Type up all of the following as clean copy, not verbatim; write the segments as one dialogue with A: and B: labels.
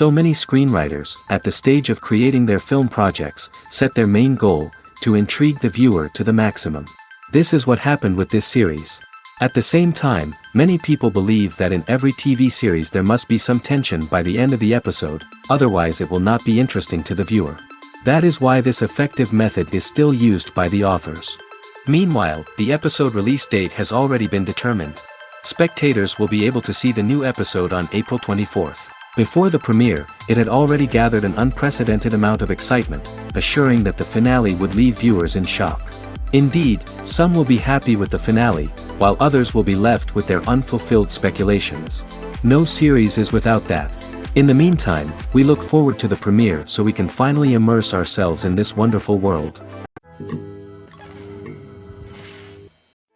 A: So many screenwriters, at the stage of creating their film projects, set their main goal, to intrigue the viewer to the maximum. This is what happened with this series. At the same time, many people believe that in every TV series there must be some tension by the end of the episode, otherwise it will not be interesting to the viewer. That is why this effective method is still used by the authors. Meanwhile, the episode release date has already been determined. Spectators will be able to see the new episode on April 24th. Before the premiere, it had already gathered an unprecedented amount of excitement, assuring that the finale would leave viewers in shock. Indeed, some will be happy with the finale, while others will be left with their unfulfilled speculations. No series is without that. In the meantime, we look forward to the premiere so we can finally immerse ourselves in this wonderful world.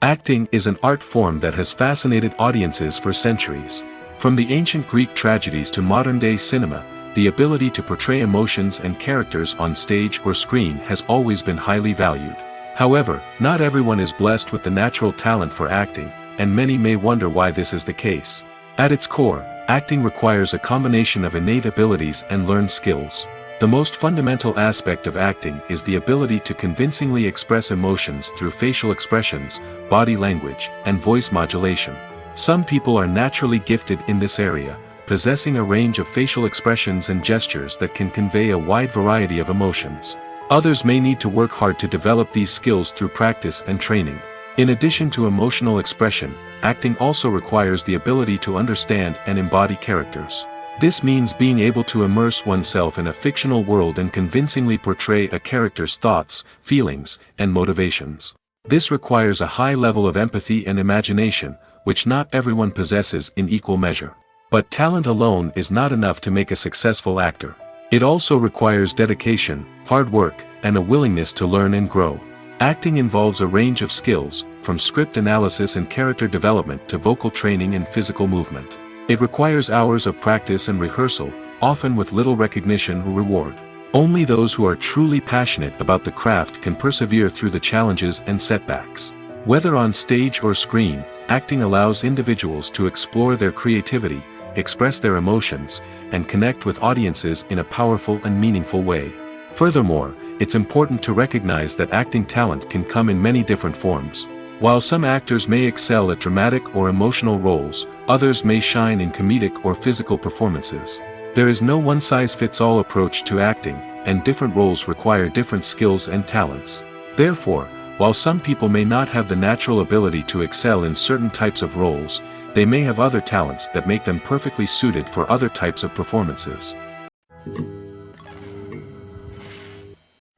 B: Acting is an art form that has fascinated audiences for centuries. From the ancient Greek tragedies to modern-day cinema, the ability to portray emotions and characters on stage or screen has always been highly valued. However, not everyone is blessed with the natural talent for acting, and many may wonder why this is the case. At its core, acting requires a combination of innate abilities and learned skills. The most fundamental aspect of acting is the ability to convincingly express emotions through facial expressions, body language, and voice modulation. Some people are naturally gifted in this area, possessing a range of facial expressions and gestures that can convey a wide variety of emotions. Others may need to work hard to develop these skills through practice and training. In addition to emotional expression, acting also requires the ability to understand and embody characters. This means being able to immerse oneself in a fictional world and convincingly portray a character's thoughts, feelings, and motivations. This requires a high level of empathy and imagination, which not everyone possesses in equal measure. But talent alone is not enough to make a successful actor. It also requires dedication, hard work, and a willingness to learn and grow. Acting involves a range of skills, from script analysis and character development to vocal training and physical movement. It requires hours of practice and rehearsal, often with little recognition or reward. Only those who are truly passionate about the craft can persevere through the challenges and setbacks. Whether on stage or screen, acting allows individuals to explore their creativity, express their emotions, and connect with audiences in a powerful and meaningful way. Furthermore, it's important to recognize that acting talent can come in many different forms. While some actors may excel at dramatic or emotional roles, others may shine in comedic or physical performances. There is no one-size-fits-all approach to acting, and different roles require different skills and talents. Therefore, while some people may not have the natural ability to excel in certain types of roles, they may have other talents that make them perfectly suited for other types of performances.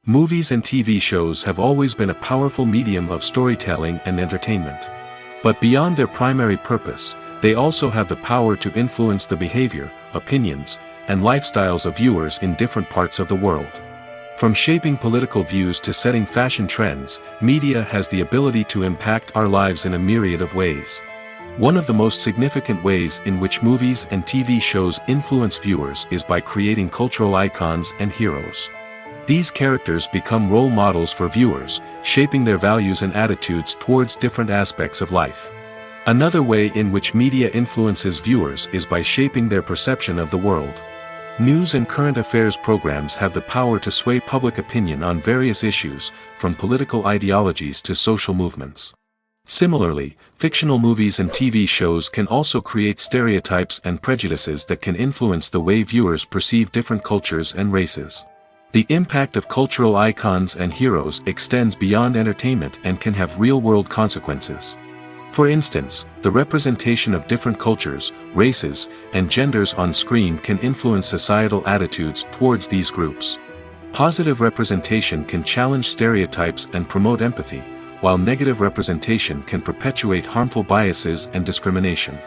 B: Movies and TV shows have always been a powerful medium of storytelling and entertainment. But beyond their primary purpose, they also have the power to influence the behavior, opinions, and lifestyles of viewers in different parts of the world. From shaping political views to setting fashion trends, media has the ability to impact our lives in a myriad of ways. One of the most significant ways in which movies and TV shows influence viewers is by creating cultural icons and heroes. These characters become role models for viewers, shaping their values and attitudes towards different aspects of life. Another way in which media influences viewers is by shaping their perception of the world. News and current affairs programs have the power to sway public opinion on various issues, from political ideologies to social movements. Similarly, fictional movies and TV shows can also create stereotypes and prejudices that can influence the way viewers perceive different cultures and races. The impact of cultural icons and heroes extends beyond entertainment and can have real-world consequences. For instance, the representation of different cultures, races, and genders on screen can influence societal attitudes towards these groups. Positive representation can challenge stereotypes and promote empathy, while negative representation can perpetuate harmful biases and discrimination.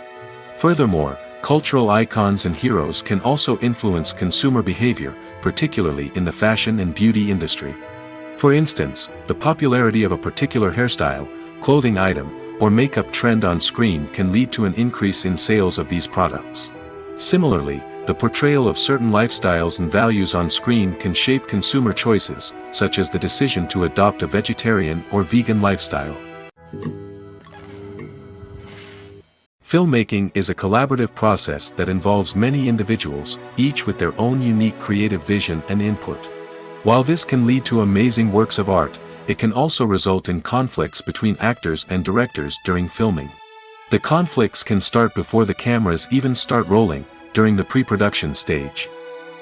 B: Furthermore, cultural icons and heroes can also influence consumer behavior, particularly in the fashion and beauty industry. For instance, the popularity of a particular hairstyle, clothing item, or makeup trend on screen can lead to an increase in sales of these products. Similarly, the portrayal of certain lifestyles and values on screen can shape consumer choices, such as the decision to adopt a vegetarian or vegan lifestyle. Filmmaking is a collaborative process that involves many individuals, each with their own unique creative vision and input. While this can lead to amazing works of art, it can also result in conflicts between actors and directors during filming. The conflicts can start before the cameras even start rolling, during the pre-production stage.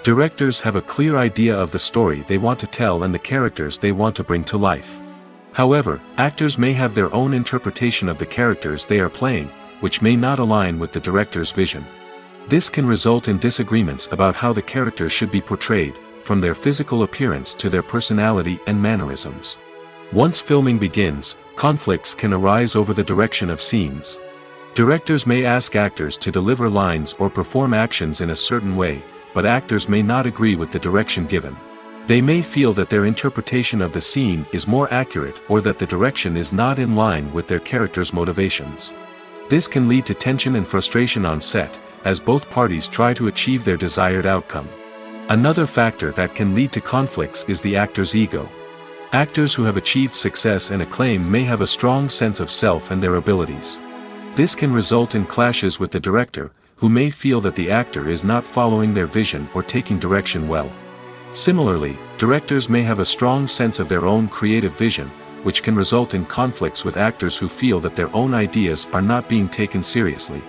B: Directors have a clear idea of the story they want to tell and the characters they want to bring to life. However, actors may have their own interpretation of the characters they are playing, which may not align with the director's vision. This can result in disagreements about how the characters should be portrayed, from their physical appearance to their personality and mannerisms. Once filming begins, conflicts can arise over the direction of scenes. Directors may ask actors to deliver lines or perform actions in a certain way, but actors may not agree with the direction given. They may feel that their interpretation of the scene is more accurate or that the direction is not in line with their character's motivations. This can lead to tension and frustration on set, as both parties try to achieve their desired outcome. Another factor that can lead to conflicts is the actor's ego. Actors who have achieved success and acclaim may have a strong sense of self and their abilities. This can result in clashes with the director, who may feel that the actor is not following their vision or taking direction well. Similarly, directors may have a strong sense of their own creative vision, which can result in conflicts with actors who feel that their own ideas are not being taken seriously.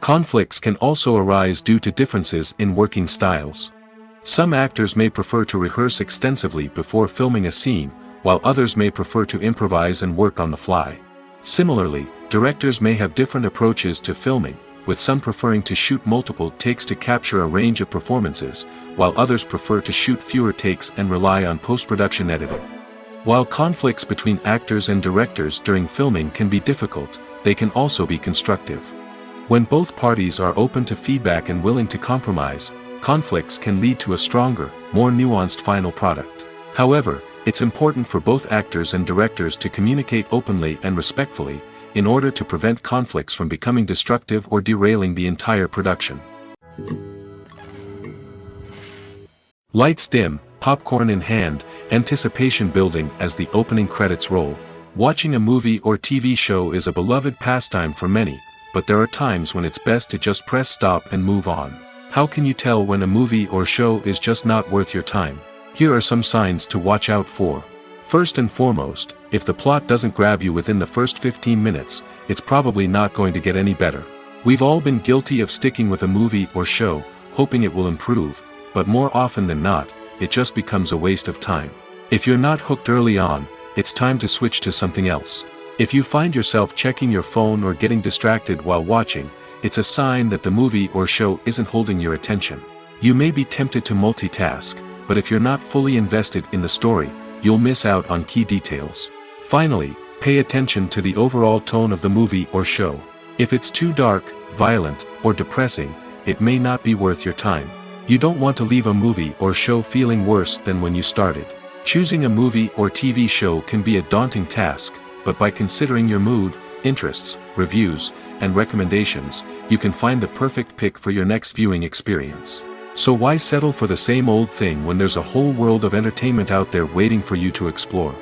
B: Conflicts can also arise due to differences in working styles. Some actors may prefer to rehearse extensively before filming a scene, while others may prefer to improvise and work on the fly. Similarly, directors may have different approaches to filming, with some preferring to shoot multiple takes to capture a range of performances, while others prefer to shoot fewer takes and rely on post-production editing. While conflicts between actors and directors during filming can be difficult, they can also be constructive. When both parties are open to feedback and willing to compromise, conflicts can lead to a stronger, more nuanced final product. However, it's important for both actors and directors to communicate openly and respectfully, in order to prevent conflicts from becoming destructive or derailing the entire production. Lights dim, popcorn in hand, anticipation building as the opening credits roll. Watching a movie or TV show is a beloved pastime for many, but there are times when it's best to just press stop and move on. How can you tell when a movie or show is just not worth your time? Here are some signs to watch out for. First and foremost, if the plot doesn't grab you within the first 15 minutes, it's probably not going to get any better. We've all been guilty of sticking with a movie or show, hoping it will improve, but more often than not, it just becomes a waste of time. If you're not hooked early on, it's time to switch to something else. If you find yourself checking your phone or getting distracted while watching, it's a sign that the movie or show isn't holding your attention. You may be tempted to multitask, but if you're not fully invested in the story, you'll miss out on key details. Finally, pay attention to the overall tone of the movie or show. If it's too dark, violent, or depressing, it may not be worth your time. You don't want to leave a movie or show feeling worse than when you started. Choosing a movie or TV show can be a daunting task, but by considering your mood, interests, reviews, and recommendations, you can find the perfect pick for your next viewing experience. So why settle for the same old thing when there's a whole world of entertainment out there waiting for you to explore?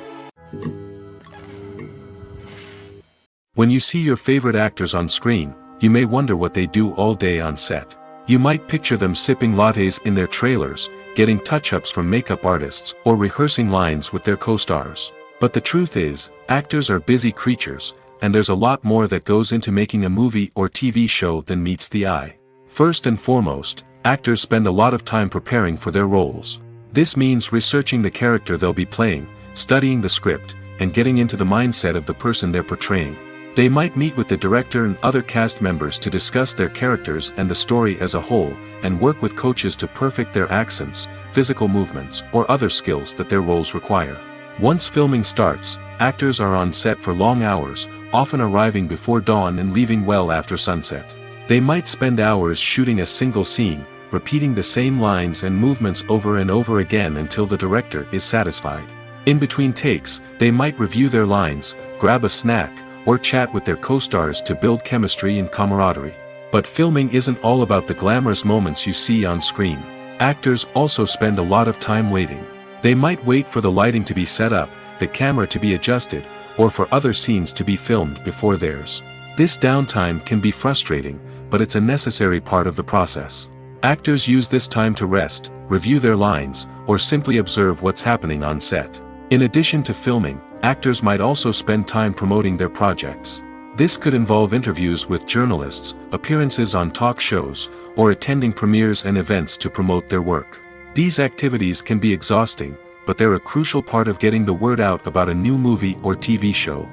B: When you see your favorite actors on screen, you may wonder what they do all day on set. You might picture them sipping lattes in their trailers, getting touch-ups from makeup artists, or rehearsing lines with their co-stars. But the truth is, actors are busy creatures, and there's a lot more that goes into making a movie or TV show than meets the eye. First and foremost, actors spend a lot of time preparing for their roles. This means researching the character they'll be playing, studying the script, and getting into the mindset of the person they're portraying. They might meet with the director and other cast members to discuss their characters and the story as a whole, and work with coaches to perfect their accents, physical movements, or other skills that their roles require. Once filming starts, actors are on set for long hours, often arriving before dawn and leaving well after sunset. They might spend hours shooting a single scene, repeating the same lines and movements over and over again until the director is satisfied. In between takes, they might review their lines, grab a snack, or chat with their co-stars to build chemistry and camaraderie. But filming isn't all about the glamorous moments you see on screen. Actors also spend a lot of time waiting. They might wait for the lighting to be set up, the camera to be adjusted, or for other scenes to be filmed before theirs. This downtime can be frustrating, but it's a necessary part of the process. Actors use this time to rest, review their lines, or simply observe what's happening on set. In addition to filming, actors might also spend time promoting their projects. This could involve interviews with journalists, appearances on talk shows, or attending premieres and events to promote their work. These activities can be exhausting, but they're a crucial part of getting the word out about a new movie or TV show.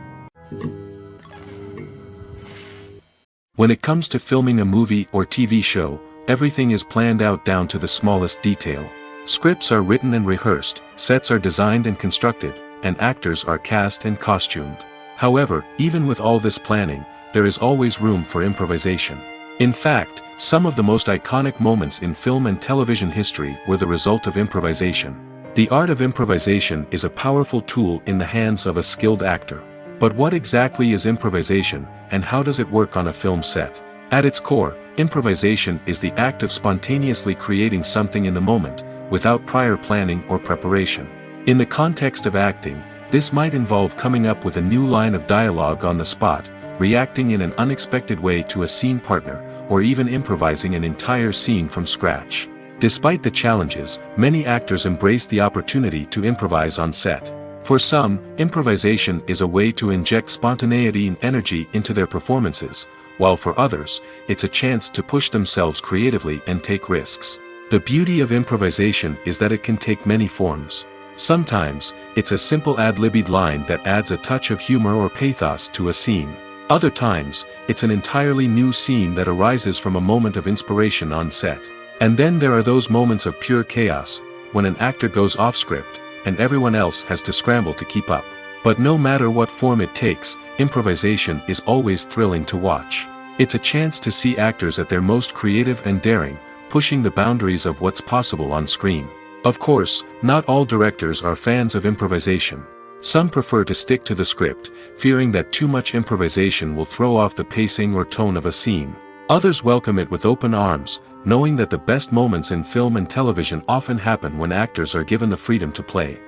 B: When it comes to filming a movie or TV show, everything is planned out down to the smallest detail. Scripts are written and rehearsed, sets are designed and constructed, and actors are cast and costumed. However, even with all this planning, there is always room for improvisation. In fact, some of the most iconic moments in film and television history were the result of improvisation. The art of improvisation is a powerful tool in the hands of a skilled actor. But what exactly is improvisation, and how does it work on a film set? At its core, improvisation is the act of spontaneously creating something in the moment, without prior planning or preparation. In the context of acting, this might involve coming up with a new line of dialogue on the spot, reacting in an unexpected way to a scene partner, or even improvising an entire scene from scratch. Despite the challenges, many actors embrace the opportunity to improvise on set. For some, improvisation is a way to inject spontaneity and energy into their performances, while for others, it's a chance to push themselves creatively and take risks. The beauty of improvisation is that it can take many forms. Sometimes, it's a simple ad-libbed line that adds a touch of humor or pathos to a scene. Other times, it's an entirely new scene that arises from a moment of inspiration on set. And then there are those moments of pure chaos, when an actor goes off script, and everyone else has to scramble to keep up. But no matter what form it takes, improvisation is always thrilling to watch. It's a chance to see actors at their most creative and daring, pushing the boundaries of what's possible on screen. Of course, not all directors are fans of improvisation. Some prefer to stick to the script, fearing that too much improvisation will throw off the pacing or tone of a scene. Others welcome it with open arms, knowing that the best moments in film and television often happen when actors are given the freedom to play.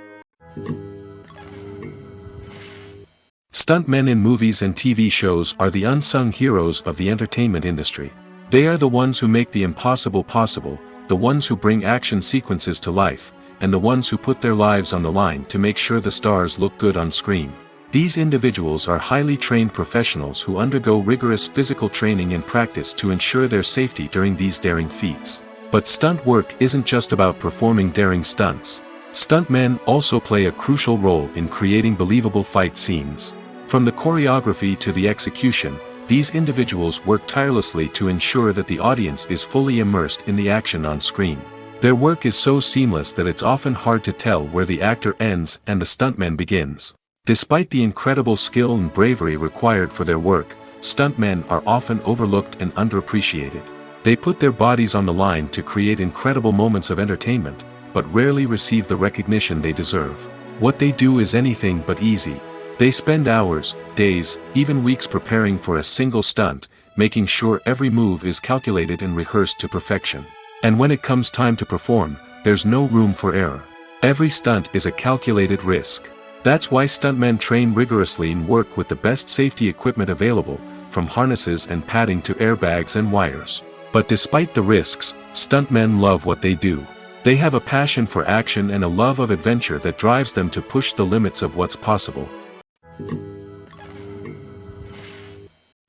B: Stuntmen in movies and TV shows are the unsung heroes of the entertainment industry. They are the ones who make the impossible possible, the ones who bring action sequences to life, and the ones who put their lives on the line to make sure the stars look good on screen. These individuals are highly trained professionals who undergo rigorous physical training and practice to ensure their safety during these daring feats. But stunt work isn't just about performing daring stunts. Stuntmen also play a crucial role in creating believable fight scenes. From the choreography to the execution, these individuals work tirelessly to ensure that the audience is fully immersed in the action on screen. Their work is so seamless that it's often hard to tell where the actor ends and the stuntman begins. Despite the incredible skill and bravery required for their work, stuntmen are often overlooked and underappreciated. They put their bodies on the line to create incredible moments of entertainment, but rarely receive the recognition they deserve. What they do is anything but easy. They spend hours, days, even weeks preparing for a single stunt, making sure every move is calculated and rehearsed to perfection. And when it comes time to perform, there's no room for error. Every stunt is a calculated risk. That's why stuntmen train rigorously and work with the best safety equipment available, from harnesses and padding to airbags and wires. But despite the risks, stuntmen love what they do. They have a passion for action and a love of adventure that drives them to push the limits of what's possible.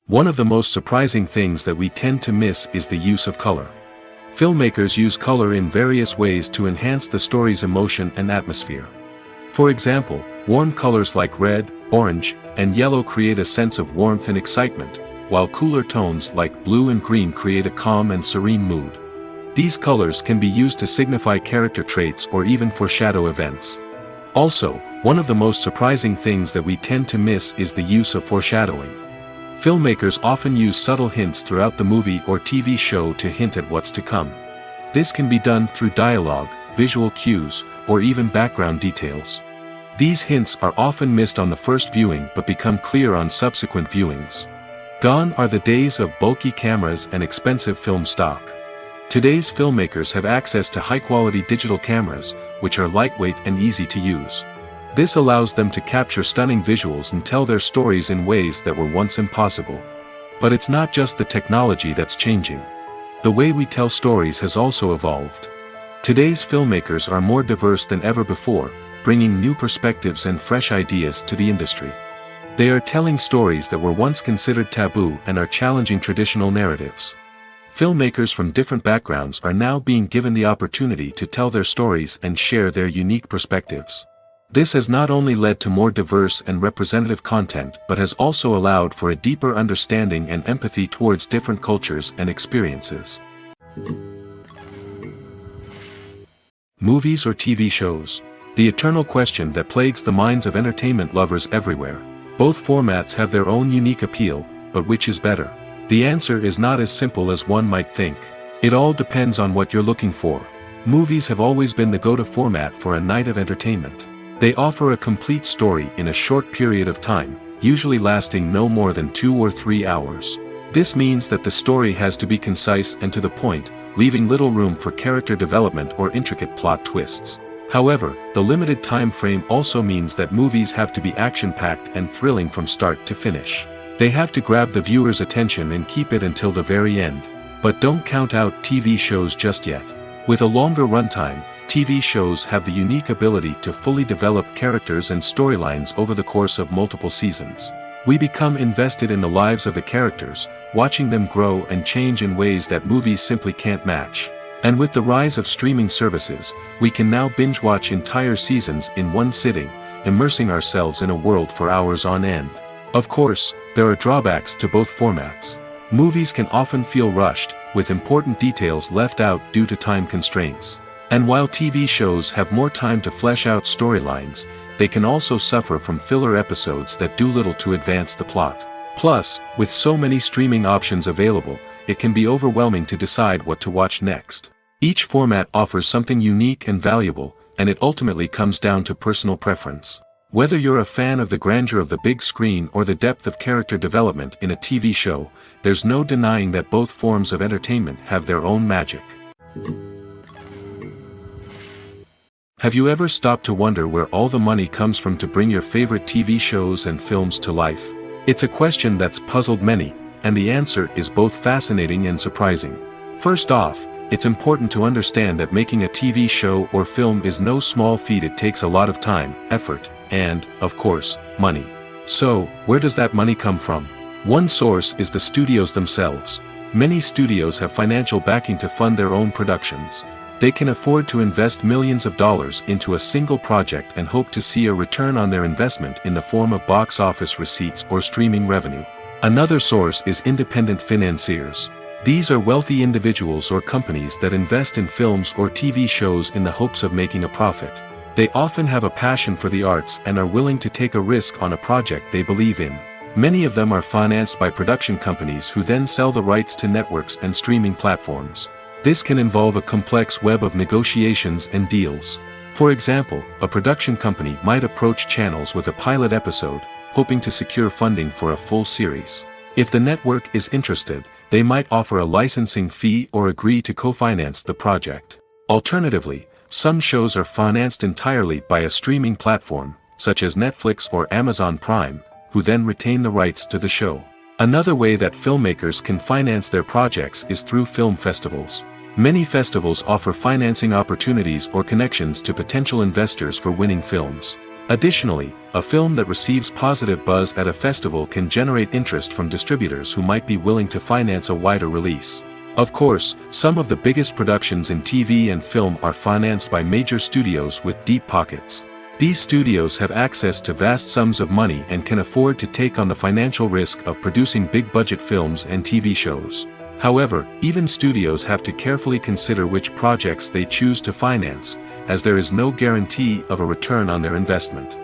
B: One of the most surprising things that we tend to miss is the use of color. Filmmakers use color in various ways to enhance the story's emotion and atmosphere. For example, warm colors like red, orange, and yellow create a sense of warmth and excitement, while cooler tones like blue and green create a calm and serene mood. These colors can be used to signify character traits or even foreshadow events. Also, one of the most surprising things that we tend to miss is the use of foreshadowing. Filmmakers often use subtle hints throughout the movie or TV show to hint at what's to come. This can be done through dialogue, visual cues, or even background details. These hints are often missed on the first viewing but become clear on subsequent viewings. Gone are the days of bulky cameras and expensive film stock. Today's filmmakers have access to high-quality digital cameras, which are lightweight and easy to use. This allows them to capture stunning visuals and tell their stories in ways that were once impossible. But it's not just the technology that's changing. The way we tell stories has also evolved. Today's filmmakers are more diverse than ever before, bringing new perspectives and fresh ideas to the industry. They are telling stories that were once considered taboo and are challenging traditional narratives. Filmmakers from different backgrounds are now being given the opportunity to tell their stories and share their unique perspectives. This has not only led to more diverse and representative content but has also allowed for a deeper understanding and empathy towards different cultures and experiences. Movies or TV shows? The eternal question that plagues the minds of entertainment lovers everywhere. Both formats have their own unique appeal, but which is better? The answer is not as simple as one might think. It all depends on what you're looking for. Movies have always been the go-to format for a night of entertainment. They offer a complete story in a short period of time, usually lasting no more than 2 or 3 hours. This means that the story has to be concise and to the point, leaving little room for character development or intricate plot twists. However, the limited time frame also means that movies have to be action-packed and thrilling from start to finish. They have to grab the viewer's attention and keep it until the very end. But don't count out TV shows just yet. With a longer runtime, TV shows have the unique ability to fully develop characters and storylines over the course of multiple seasons. We become invested in the lives of the characters, watching them grow and change in ways that movies simply can't match. And with the rise of streaming services, we can now binge-watch entire seasons in one sitting, immersing ourselves in a world for hours on end. Of course, there are drawbacks to both formats. Movies can often feel rushed, with important details left out due to time constraints. And while TV shows have more time to flesh out storylines, they can also suffer from filler episodes that do little to advance the plot. Plus, with so many streaming options available, it can be overwhelming to decide what to watch next. Each format offers something unique and valuable, and it ultimately comes down to personal preference. Whether you're a fan of the grandeur of the big screen or the depth of character development in a TV show, there's no denying that both forms of entertainment have their own magic. Have you ever stopped to wonder where all the money comes from to bring your favorite TV shows and films to life? It's a question that's puzzled many, and the answer is both fascinating and surprising. First off, it's important to understand that making a TV show or film is no small feat. It takes a lot of time, effort, and, of course, money. So, where does that money come from? One source is the studios themselves. Many studios have financial backing to fund their own productions. They can afford to invest millions of dollars into a single project and hope to see a return on their investment in the form of box office receipts or streaming revenue. Another source is independent financiers. These are wealthy individuals or companies that invest in films or TV shows in the hopes of making a profit. They often have a passion for the arts and are willing to take a risk on a project they believe in. Many of them are financed by production companies who then sell the rights to networks and streaming platforms. This can involve a complex web of negotiations and deals. For example, a production company might approach channels with a pilot episode, hoping to secure funding for a full series. If the network is interested, they might offer a licensing fee or agree to co-finance the project. Alternatively, some shows are financed entirely by a streaming platform, such as Netflix or Amazon Prime, who then retain the rights to the show. Another way that filmmakers can finance their projects is through film festivals. Many festivals offer financing opportunities or connections to potential investors for winning films. Additionally, a film that receives positive buzz at a festival can generate interest from distributors who might be willing to finance a wider release. Of course, some of the biggest productions in TV and film are financed by major studios with deep pockets. These studios have access to vast sums of money and can afford to take on the financial risk of producing big-budget films and TV shows. However, even studios have to carefully consider which projects they choose to finance, as there is no guarantee of a return on their investment.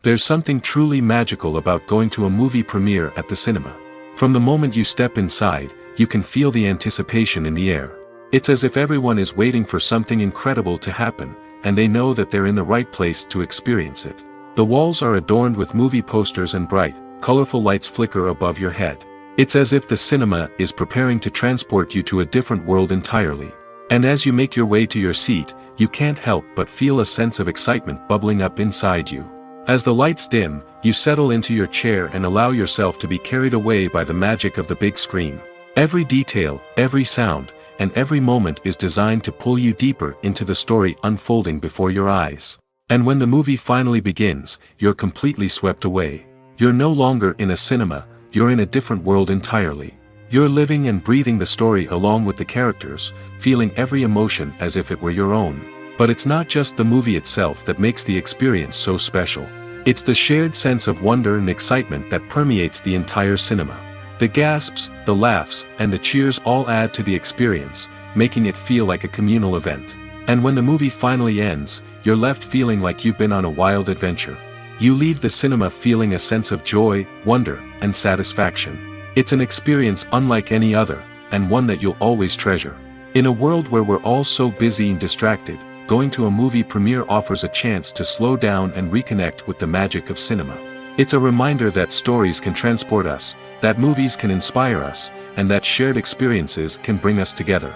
B: There's something truly magical about going to a movie premiere at the cinema. From the moment you step inside, you can feel the anticipation in the air. It's as if everyone is waiting for something incredible to happen, and they know that they're in the right place to experience it. The walls are adorned with movie posters and bright, colorful lights flicker above your head. It's as if the cinema is preparing to transport you to a different world entirely. And as you make your way to your seat, you can't help but feel a sense of excitement bubbling up inside you. As the lights dim, you settle into your chair and allow yourself to be carried away by the magic of the big screen. Every detail, every sound, and every moment is designed to pull you deeper into the story unfolding before your eyes. And when the movie finally begins, you're completely swept away. You're no longer in a cinema, you're in a different world entirely. You're living and breathing the story along with the characters, feeling every emotion as if it were your own. But it's not just the movie itself that makes the experience so special. It's the shared sense of wonder and excitement that permeates the entire cinema. The gasps, the laughs, and the cheers all add to the experience, making it feel like a communal event. And when the movie finally ends, you're left feeling like you've been on a wild adventure. You leave the cinema feeling a sense of joy, wonder, and satisfaction. It's an experience unlike any other, and one that you'll always treasure. In a world where we're all so busy and distracted, going to a movie premiere offers a chance to slow down and reconnect with the magic of cinema. It's a reminder that stories can transport us, that movies can inspire us, and that shared experiences can bring us together.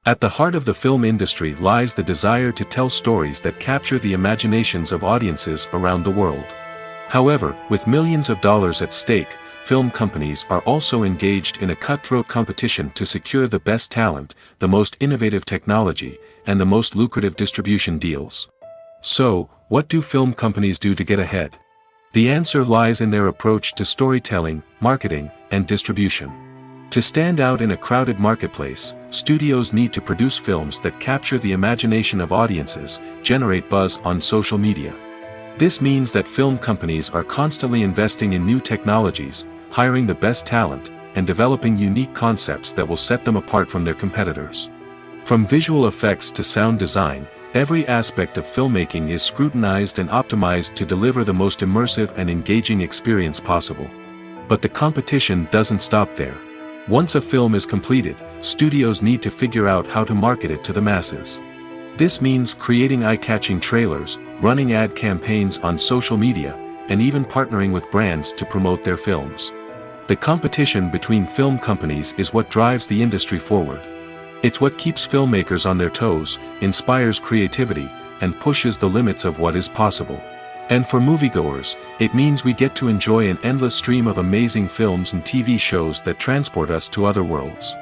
B: At the heart of the film industry lies the desire to tell stories that capture the imaginations of audiences around the world. However, with millions of dollars at stake, film companies are also engaged in a cutthroat competition to secure the best talent, the most innovative technology, and the most lucrative distribution deals. So, what do film companies do to get ahead? The answer lies in their approach to storytelling, marketing, and distribution. To stand out in a crowded marketplace, studios need to produce films that capture the imagination of audiences, generate buzz on social media. This means that film companies are constantly investing in new technologies, hiring the best talent, and developing unique concepts that will set them apart from their competitors. From visual effects to sound design, every aspect of filmmaking is scrutinized and optimized to deliver the most immersive and engaging experience possible. But the competition doesn't stop there. Once a film is completed, studios need to figure out how to market it to the masses. This means creating eye-catching trailers, running ad campaigns on social media, and even partnering with brands to promote their films. The competition between film companies is what drives the industry forward. It's what keeps filmmakers on their toes, inspires creativity, and pushes the limits of what is possible. And for moviegoers, it means we get to enjoy an endless stream of amazing films and TV shows that transport us to other worlds.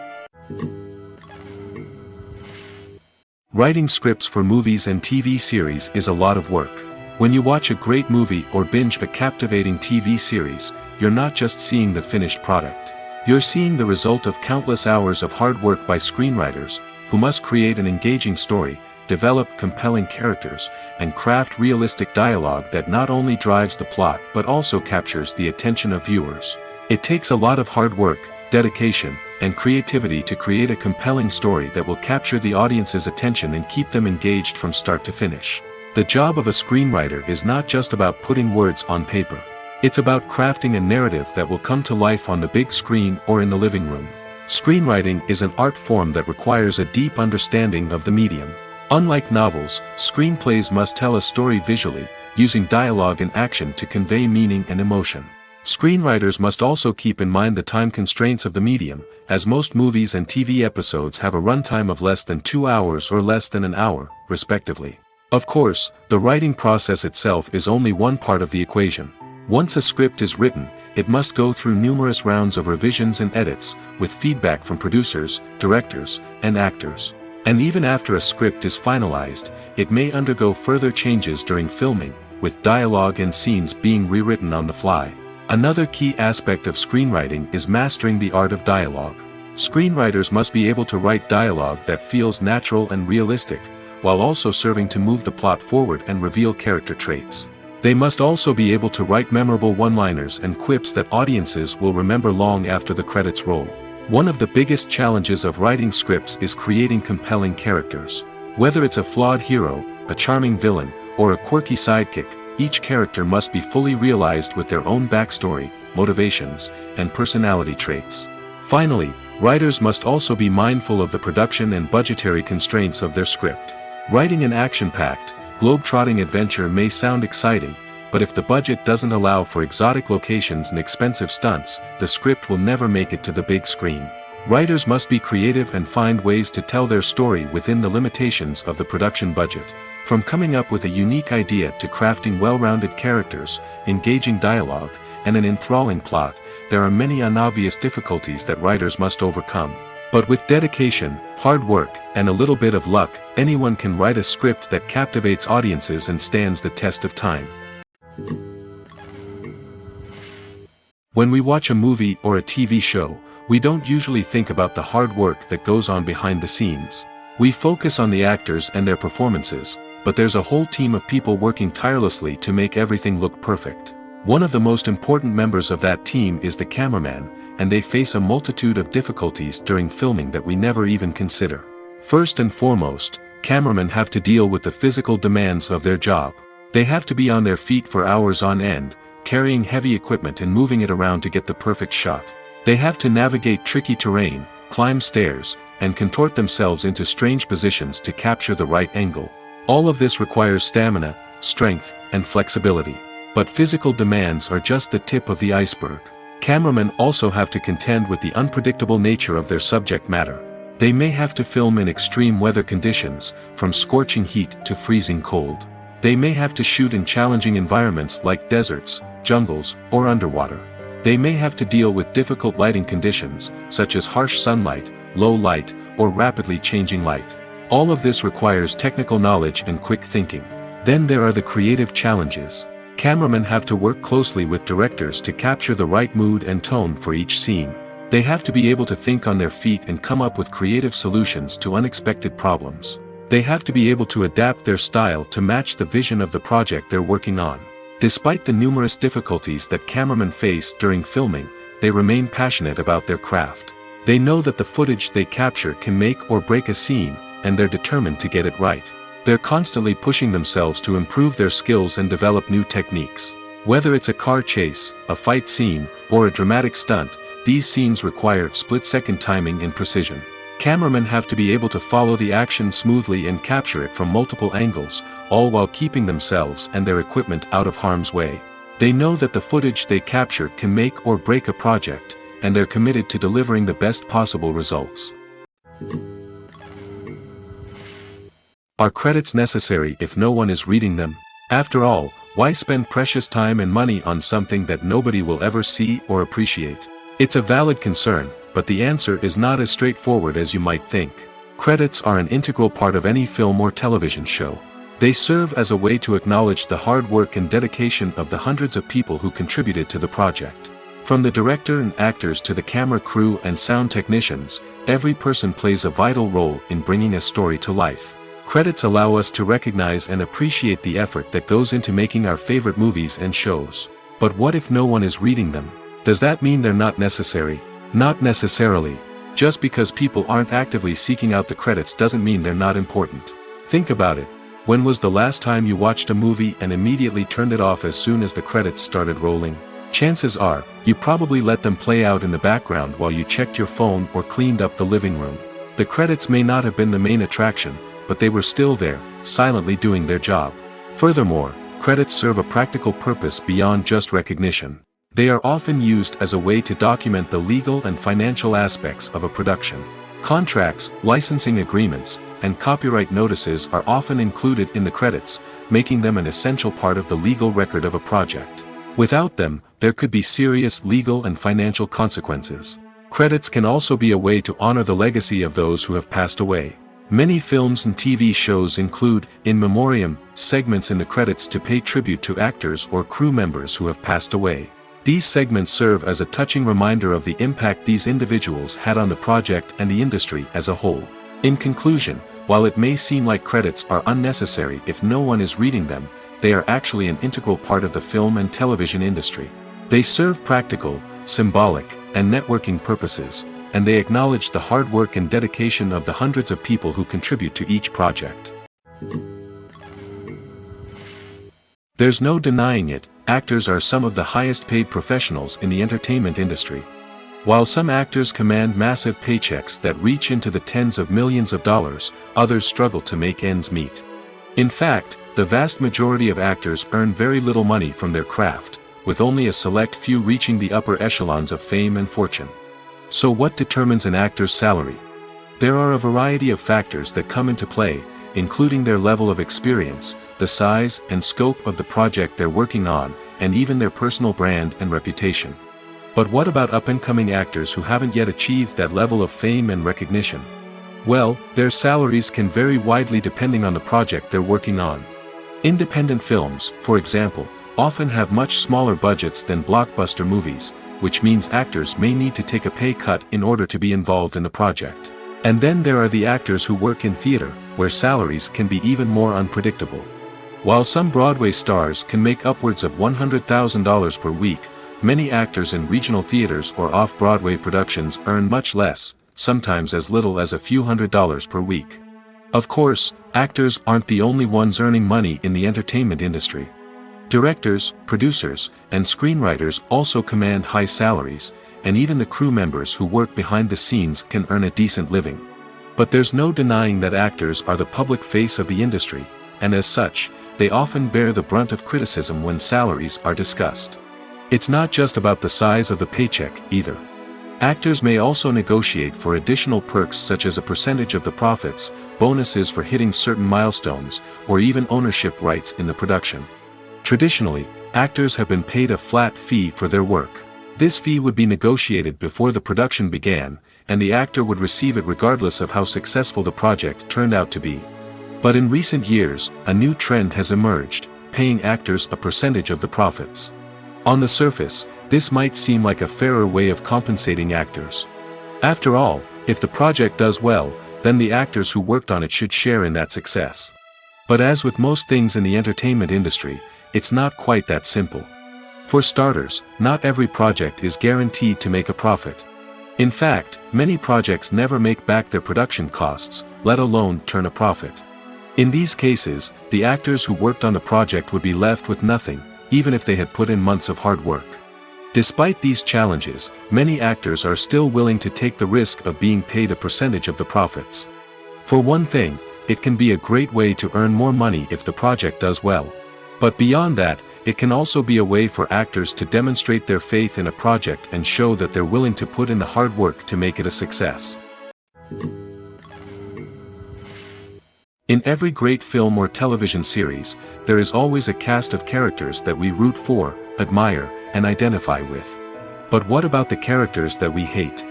B: Writing scripts for movies and TV series is a lot of work. When you watch a great movie or binge a captivating TV series, you're not just seeing the finished product. You're seeing the result of countless hours of hard work by screenwriters, who must create an engaging story, develop compelling characters, and craft realistic dialogue that not only drives the plot but also captures the attention of viewers. It takes a lot of hard work, dedication, and creativity to create a compelling story that will capture the audience's attention and keep them engaged from start to finish. The job of a screenwriter is not just about putting words on paper. It's about crafting a narrative that will come to life on the big screen or in the living room. Screenwriting is an art form that requires a deep understanding of the medium. Unlike novels, screenplays must tell a story visually, using dialogue and action to convey meaning and emotion. Screenwriters must also keep in mind the time constraints of the medium, as most movies and TV episodes have a runtime of less than 2 hours or less than an hour, respectively. Of course, the writing process itself is only one part of the equation. Once a script is written, it must go through numerous rounds of revisions and edits, with feedback from producers, directors, and actors. And even after a script is finalized, it may undergo further changes during filming, with dialogue and scenes being rewritten on the fly. Another key aspect of screenwriting is mastering the art of dialogue. Screenwriters must be able to write dialogue that feels natural and realistic, while also serving to move the plot forward and reveal character traits. They must also be able to write memorable one-liners and quips that audiences will remember long after the credits roll. One of the biggest challenges of writing scripts is creating compelling characters. Whether it's a flawed hero, a charming villain, or a quirky sidekick, each character must be fully realized with their own backstory, motivations, and personality traits. Finally, writers must also be mindful of the production and budgetary constraints of their script. Writing an action-packed, globe-trotting adventure may sound exciting, but if the budget doesn't allow for exotic locations and expensive stunts, the script will never make it to the big screen. Writers must be creative and find ways to tell their story within the limitations of the production budget. From coming up with a unique idea to crafting well-rounded characters, engaging dialogue, and an enthralling plot, there are many unobvious difficulties that writers must overcome. But with dedication, hard work, and a little bit of luck, anyone can write a script that captivates audiences and stands the test of time. When we watch a movie or a TV show, we don't usually think about the hard work that goes on behind the scenes. We focus on the actors and their performances, but there's a whole team of people working tirelessly to make everything look perfect. One of the most important members of that team is the cameraman, and they face a multitude of difficulties during filming that we never even consider. First and foremost, cameramen have to deal with the physical demands of their job. They have to be on their feet for hours on end, carrying heavy equipment and moving it around to get the perfect shot. They have to navigate tricky terrain, climb stairs, and contort themselves into strange positions to capture the right angle. All of this requires stamina, strength, and flexibility. But physical demands are just the tip of the iceberg. Cameramen also have to contend with the unpredictable nature of their subject matter. They may have to film in extreme weather conditions, from scorching heat to freezing cold. They may have to shoot in challenging environments like deserts, jungles, or underwater. They may have to deal with difficult lighting conditions, such as harsh sunlight, low light, or rapidly changing light. All of this requires technical knowledge and quick thinking. Then there are the creative challenges. Cameramen have to work closely with directors to capture the right mood and tone for each scene. They have to be able to think on their feet and come up with creative solutions to unexpected problems. They have to be able to adapt their style to match the vision of the project they're working on. Despite the numerous difficulties that cameramen face during filming, they remain passionate about their craft. They know that the footage they capture can make or break a scene, and they're determined to get it right. They're constantly pushing themselves to improve their skills and develop new techniques. Whether it's a car chase, a fight scene, or a dramatic stunt, these scenes require split-second timing and precision. Cameramen have to be able to follow the action smoothly and capture it from multiple angles, all while keeping themselves and their equipment out of harm's way. They know that the footage they capture can make or break a project, and they're committed to delivering the best possible results. Are credits necessary if no one is reading them? After all, why spend precious time and money on something that nobody will ever see or appreciate? It's a valid concern, but the answer is not as straightforward as you might think. Credits are an integral part of any film or television show. They serve as a way to acknowledge the hard work and dedication of the hundreds of people who contributed to the project. From the director and actors to the camera crew and sound technicians, every person plays a vital role in bringing a story to life. Credits allow us to recognize and appreciate the effort that goes into making our favorite movies and shows. But what if no one is reading them? Does that mean they're not necessary? Not necessarily. Just because people aren't actively seeking out the credits doesn't mean they're not important. Think about it. When was the last time you watched a movie and immediately turned it off as soon as the credits started rolling? Chances are, you probably let them play out in the background while you checked your phone or cleaned up the living room. The credits may not have been the main attraction, but they were still there, silently doing their job. Furthermore, credits serve a practical purpose beyond just recognition. They are often used as a way to document the legal and financial aspects of a production. Contracts, licensing agreements, and copyright notices are often included in the credits, making them an essential part of the legal record of a project. Without them, there could be serious legal and financial consequences. Credits can also be a way to honor the legacy of those who have passed away. Many films and TV shows include, in memoriam, segments in the credits to pay tribute to actors or crew members who have passed away. These segments serve as a touching reminder of the impact these individuals had on the project and the industry as a whole. In conclusion, while it may seem like credits are unnecessary if no one is reading them, they are actually an integral part of the film and television industry. They serve practical, symbolic, and networking purposes, and they acknowledge the hard work and dedication of the hundreds of people who contribute to each project. There's no denying it, actors are some of the highest paid professionals in the entertainment industry. While some actors command massive paychecks that reach into the tens of millions of dollars, others struggle to make ends meet. In fact, the vast majority of actors earn very little money from their craft, with only a select few reaching the upper echelons of fame and fortune. So what determines an actor's salary? There are a variety of factors that come into play, including their level of experience, the size and scope of the project they're working on, and even their personal brand and reputation. But what about up-and-coming actors who haven't yet achieved that level of fame and recognition? Well, their salaries can vary widely depending on the project they're working on. Independent films, for example, often have much smaller budgets than blockbuster movies, which means actors may need to take a pay cut in order to be involved in the project. And then there are the actors who work in theater, where salaries can be even more unpredictable. While some Broadway stars can make upwards of $100,000 per week, many actors in regional theaters or off-Broadway productions earn much less, sometimes as little as a few $100s per week. Of course, actors aren't the only ones earning money in the entertainment industry. Directors, producers, and screenwriters also command high salaries, and even the crew members who work behind the scenes can earn a decent living. But there's no denying that actors are the public face of the industry, and as such, they often bear the brunt of criticism when salaries are discussed. It's not just about the size of the paycheck, either. Actors may also negotiate for additional perks such as a percentage of the profits, bonuses for hitting certain milestones, or even ownership rights in the production. Traditionally, actors have been paid a flat fee for their work. This fee would be negotiated before the production began, and the actor would receive it regardless of how successful the project turned out to be. But in recent years, a new trend has emerged, paying actors a percentage of the profits. On the surface, this might seem like a fairer way of compensating actors. After all, if the project does well, then the actors who worked on it should share in that success. But as with most things in the entertainment industry, it's not quite that simple. For starters, not every project is guaranteed to make a profit. In fact, many projects never make back their production costs, let alone turn a profit. In these cases, the actors who worked on the project would be left with nothing, even if they had put in months of hard work. Despite these challenges, many actors are still willing to take the risk of being paid a percentage of the profits. For one thing, it can be a great way to earn more money if the project does well. But beyond that, it can also be a way for actors to demonstrate their faith in a project and show that they're willing to put in the hard work to make it a success. In every great film or television series, there is always a cast of characters that we root for, admire, and identify with. But what about the characters that we hate?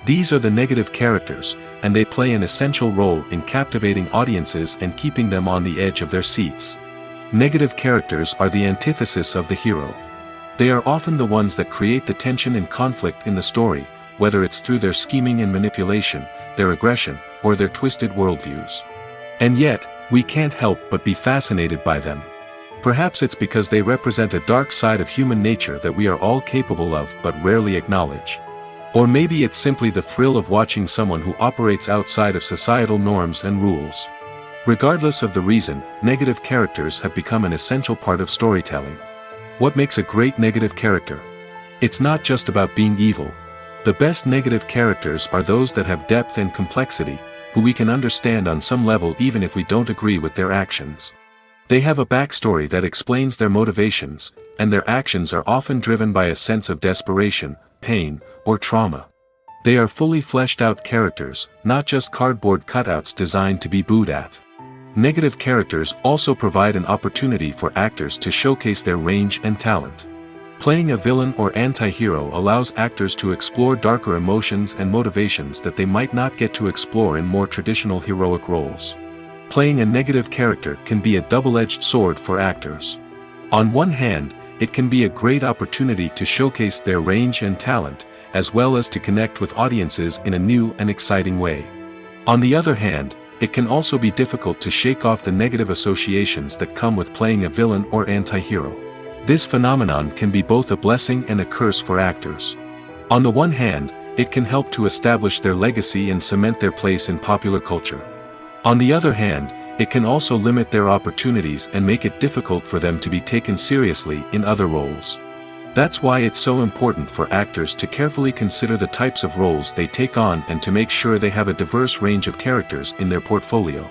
B: These are the negative characters, and they play an essential role in captivating audiences and keeping them on the edge of their seats. Negative characters are the antithesis of the hero. They are often the ones that create the tension and conflict in the story, whether it's through their scheming and manipulation, their aggression, or their twisted worldviews. And yet, we can't help but be fascinated by them. Perhaps it's because they represent a dark side of human nature that we are all capable of but rarely acknowledge. Or maybe it's simply the thrill of watching someone who operates outside of societal norms and rules. Regardless of the reason, negative characters have become an essential part of storytelling. What makes a great negative character? It's not just about being evil. The best negative characters are those that have depth and complexity, who we can understand on some level even if we don't agree with their actions. They have a backstory that explains their motivations, and their actions are often driven by a sense of desperation, pain, or trauma. They are fully fleshed out characters, not just cardboard cutouts designed to be booed at. Negative characters also provide an opportunity for actors to showcase their range and talent. Playing a villain or anti-hero allows actors to explore darker emotions and motivations that they might not get to explore in more traditional heroic roles. Playing a negative character can be a double-edged sword for actors. On one hand, it can be a great opportunity to showcase their range and talent, as well as to connect with audiences in a new and exciting way. On the other hand, it can also be difficult to shake off the negative associations that come with playing a villain or anti-hero. This phenomenon can be both a blessing and a curse for actors. On the one hand, it can help to establish their legacy and cement their place in popular culture. On the other hand, it can also limit their opportunities and make it difficult for them to be taken seriously in other roles. That's why it's so important for actors to carefully consider the types of roles they take on and to make sure they have a diverse range of characters in their portfolio.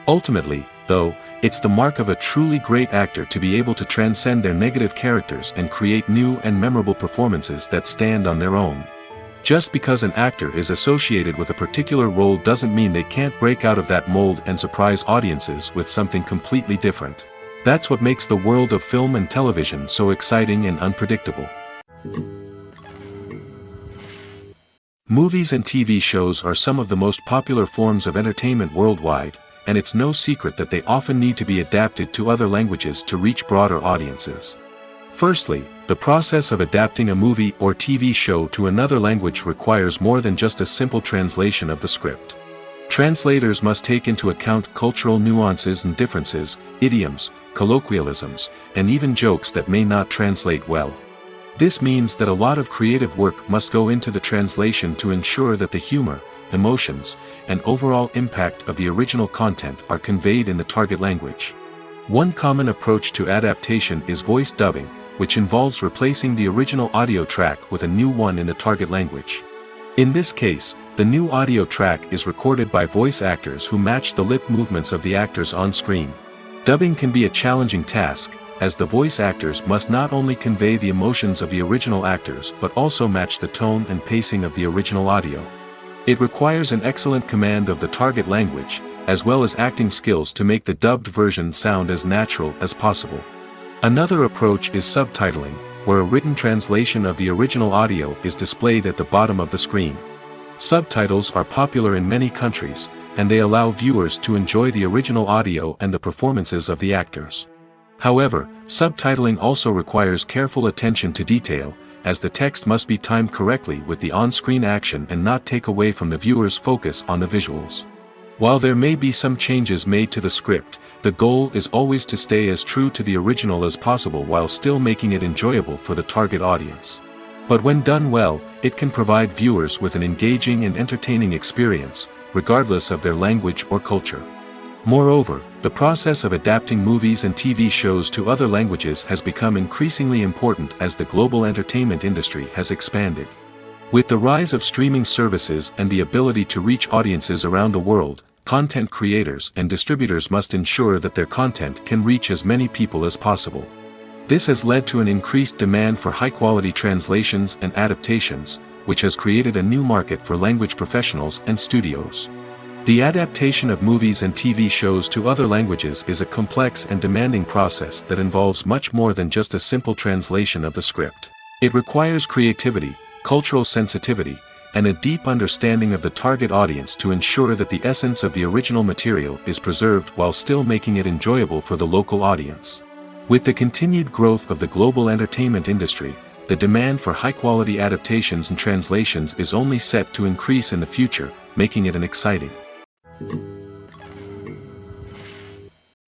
B: Ultimately, though, it's the mark of a truly great actor to be able to transcend their negative characters and create new and memorable performances that stand on their own. Just because an actor is associated with a particular role doesn't mean they can't break out of that mold and surprise audiences with something completely different. That's what makes the world of film and television so exciting and unpredictable. Movies and TV shows are some of the most popular forms of entertainment worldwide, and it's no secret that they often need to be adapted to other languages to reach broader audiences. Firstly, the process of adapting a movie or TV show to another language requires more than just a simple translation of the script. Translators must take into account cultural nuances and differences, idioms, colloquialisms, and even jokes that may not translate well. This means that a lot of creative work must go into the translation to ensure that the humor, emotions, and overall impact of the original content are conveyed in the target language. One common approach to adaptation is voice dubbing, which involves replacing the original audio track with a new one in the target language. In this case, the new audio track is recorded by voice actors who match the lip movements of the actors on screen. Dubbing can be a challenging task, as the voice actors must not only convey the emotions of the original actors but also match the tone and pacing of the original audio. It requires an excellent command of the target language, as well as acting skills to make the dubbed version sound as natural as possible. Another approach is subtitling, where a written translation of the original audio is displayed at the bottom of the screen. Subtitles are popular in many countries, and they allow viewers to enjoy the original audio and the performances of the actors. However, subtitling also requires careful attention to detail, as the text must be timed correctly with the on-screen action and not take away from the viewer's focus on the visuals. While there may be some changes made to the script, the goal is always to stay as true to the original as possible while still making it enjoyable for the target audience. But when done well, it can provide viewers with an engaging and entertaining experience, regardless of their language or culture. Moreover, the process of adapting movies and TV shows to other languages has become increasingly important as the global entertainment industry has expanded. With the rise of streaming services and the ability to reach audiences around the world, content creators and distributors must ensure that their content can reach as many people as possible. This has led to an increased demand for high-quality translations and adaptations, which has created a new market for language professionals and studios. The adaptation of movies and TV shows to other languages is a complex and demanding process that involves much more than just a simple translation of the script. It requires creativity, cultural sensitivity, and a deep understanding of the target audience to ensure that the essence of the original material is preserved while still making it enjoyable for the local audience. With the continued growth of the global entertainment industry, the demand for high-quality adaptations and translations is only set to increase in the future, making it an exciting.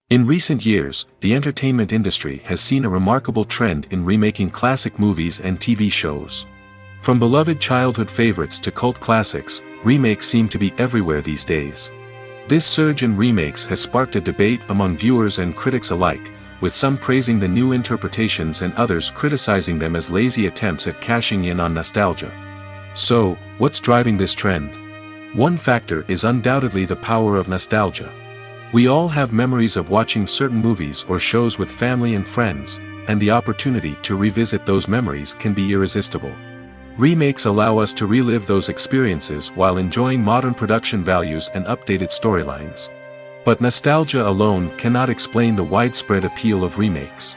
B: In recent years, the entertainment industry has seen a remarkable trend in remaking classic movies and TV shows. From beloved childhood favorites to cult classics, remakes seem to be everywhere these days. This surge in remakes has sparked a debate among viewers and critics alike, with some praising the new interpretations and others criticizing them as lazy attempts at cashing in on nostalgia. So, what's driving this trend? One factor is undoubtedly the power of nostalgia. We all have memories of watching certain movies or shows with family and friends, and the opportunity to revisit those memories can be irresistible. Remakes allow us to relive those experiences while enjoying modern production values and updated storylines. But nostalgia alone cannot explain the widespread appeal of remakes.